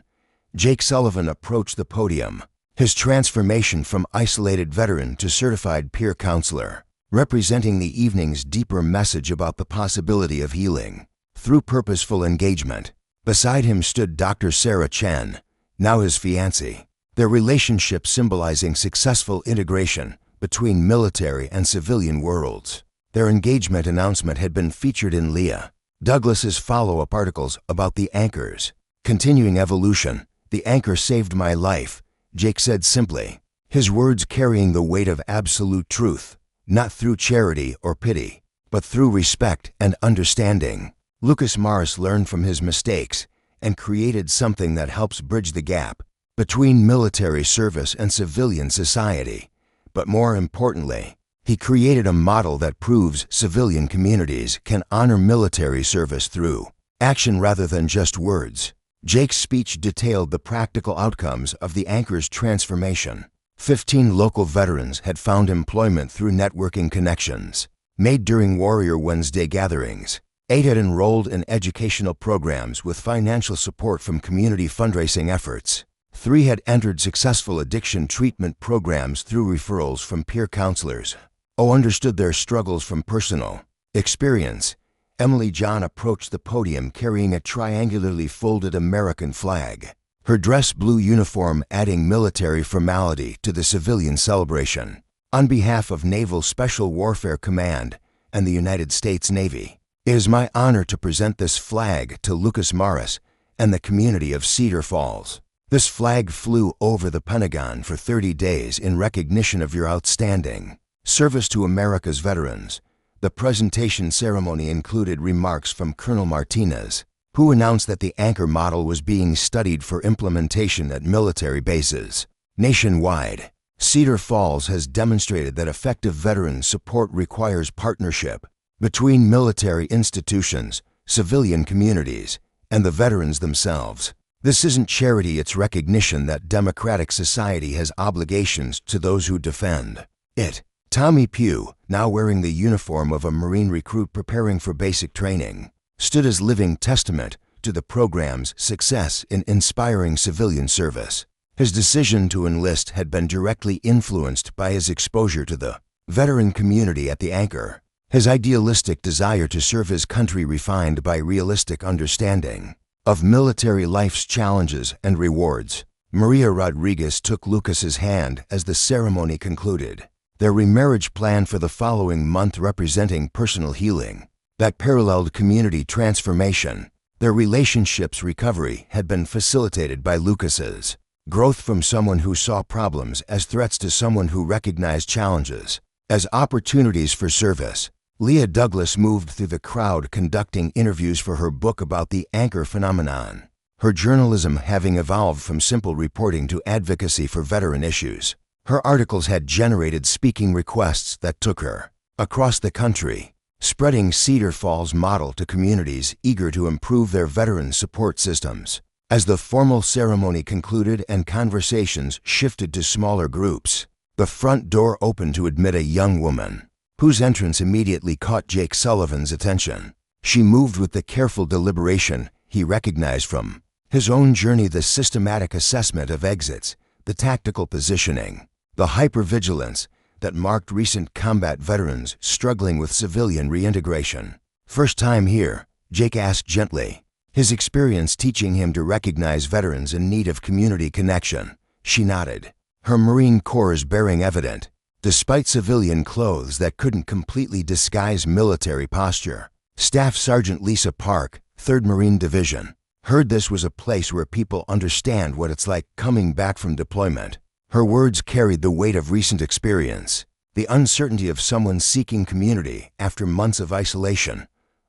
Jake Sullivan approached the podium, his transformation from isolated veteran to certified peer counselor, representing the evening's deeper message about the possibility of healing through purposeful engagement. Beside him stood Dr. Sarah Chen, now his fiancée, their relationship symbolizing successful integration between military and civilian worlds. Their engagement announcement had been featured in Leah Douglas's follow-up articles about the anchor's continuing evolution. "The anchor saved my life," Jake said simply, his words carrying the weight of absolute truth, not through charity or pity, but through respect and understanding. Lucas Morris learned from his mistakes and created something that helps bridge the gap between military service and civilian society. But more importantly, he created a model that proves civilian communities can honor military service through action rather than just words. Jake's speech detailed the practical outcomes of the anchor's transformation. 15 local veterans had found employment through networking connections made during Warrior Wednesday gatherings. 8 had enrolled in educational programs with financial support from community fundraising efforts. 3 had entered successful addiction treatment programs through referrals from peer counselors. Understood their struggles from personal experience. Emily John approached the podium carrying a triangularly folded American flag, her dress blue uniform adding military formality to the civilian celebration. On behalf of Naval Special Warfare Command and the United States Navy, it is my honor to present this flag to Lucas Morris and the community of Cedar Falls. This flag flew over the Pentagon for 30 days in recognition of your outstanding service to America's veterans. The presentation ceremony included remarks from Colonel Martinez, who announced that the anchor model was being studied for implementation at military bases nationwide. Cedar Falls has demonstrated that effective veteran support requires partnership between military institutions, civilian communities, and the veterans themselves. This isn't charity, it's recognition that democratic society has obligations to those who defend it. Tommy Pugh, now wearing the uniform of a Marine recruit preparing for basic training, stood as living testament to the program's success in inspiring civilian service. His decision to enlist had been directly influenced by his exposure to the veteran community at the Anchor, his idealistic desire to serve his country refined by realistic understanding of military life's challenges and rewards. Maria Rodriguez took Lucas's hand as the ceremony concluded, their remarriage plan for the following month representing personal healing that paralleled community transformation. Their relationship's recovery had been facilitated by Lucas's growth from someone who saw problems as threats to someone who recognized challenges as opportunities for service. Leah Douglas moved through the crowd conducting interviews for her book about the Anchor phenomenon, her journalism having evolved from simple reporting to advocacy for veteran issues. Her articles had generated speaking requests that took her across the country, spreading Cedar Falls' model to communities eager to improve their veteran support systems. As the formal ceremony concluded and conversations shifted to smaller groups, the front door opened to admit a young woman, whose entrance immediately caught Jake Sullivan's attention. She moved with the careful deliberation he recognized from his own journey, the systematic assessment of exits, the tactical positioning, the hypervigilance that marked recent combat veterans struggling with civilian reintegration. "First time here?" Jake asked gently, his experience teaching him to recognize veterans in need of community connection. She nodded, her Marine Corps bearing evident, despite civilian clothes that couldn't completely disguise military posture. Staff Sergeant Lisa Park, 3rd Marine Division, heard this was a place where people understand what it's like coming back from deployment. Her words carried the weight of recent experience, the uncertainty of someone seeking community after months of isolation.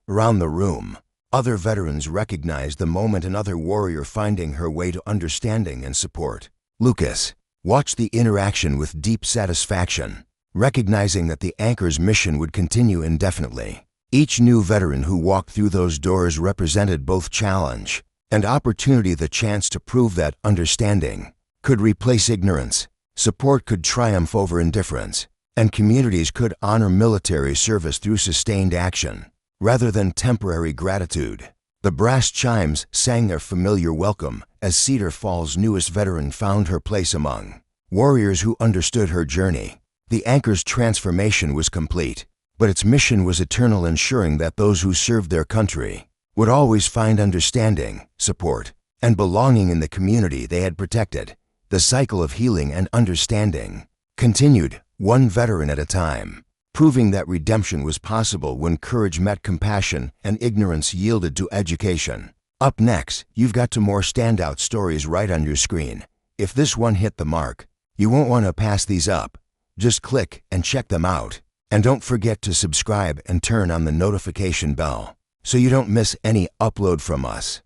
Around the room, other veterans recognized the moment, another warrior finding her way to understanding and support. Lucas watched the interaction with deep satisfaction, recognizing that the Anchor's mission would continue indefinitely. Each new veteran who walked through those doors represented both challenge and opportunity, the chance to prove that understanding could replace ignorance, support could triumph over indifference, and communities could honor military service through sustained action, rather than temporary gratitude. The brass chimes sang their familiar welcome as Cedar Falls' newest veteran found her place among warriors who understood her journey. The Anchor's transformation was complete, but its mission was eternal, ensuring that those who served their country would always find understanding, support, and belonging in the community they had protected. The cycle of healing and understanding continued, one veteran at a time, proving that redemption was possible when courage met compassion and ignorance yielded to education. Up next, you've got 2 more standout stories right on your screen. If this one hit the mark, you won't want to pass these up. Just click and check them out. And don't forget to subscribe and turn on the notification bell so you don't miss any upload from us.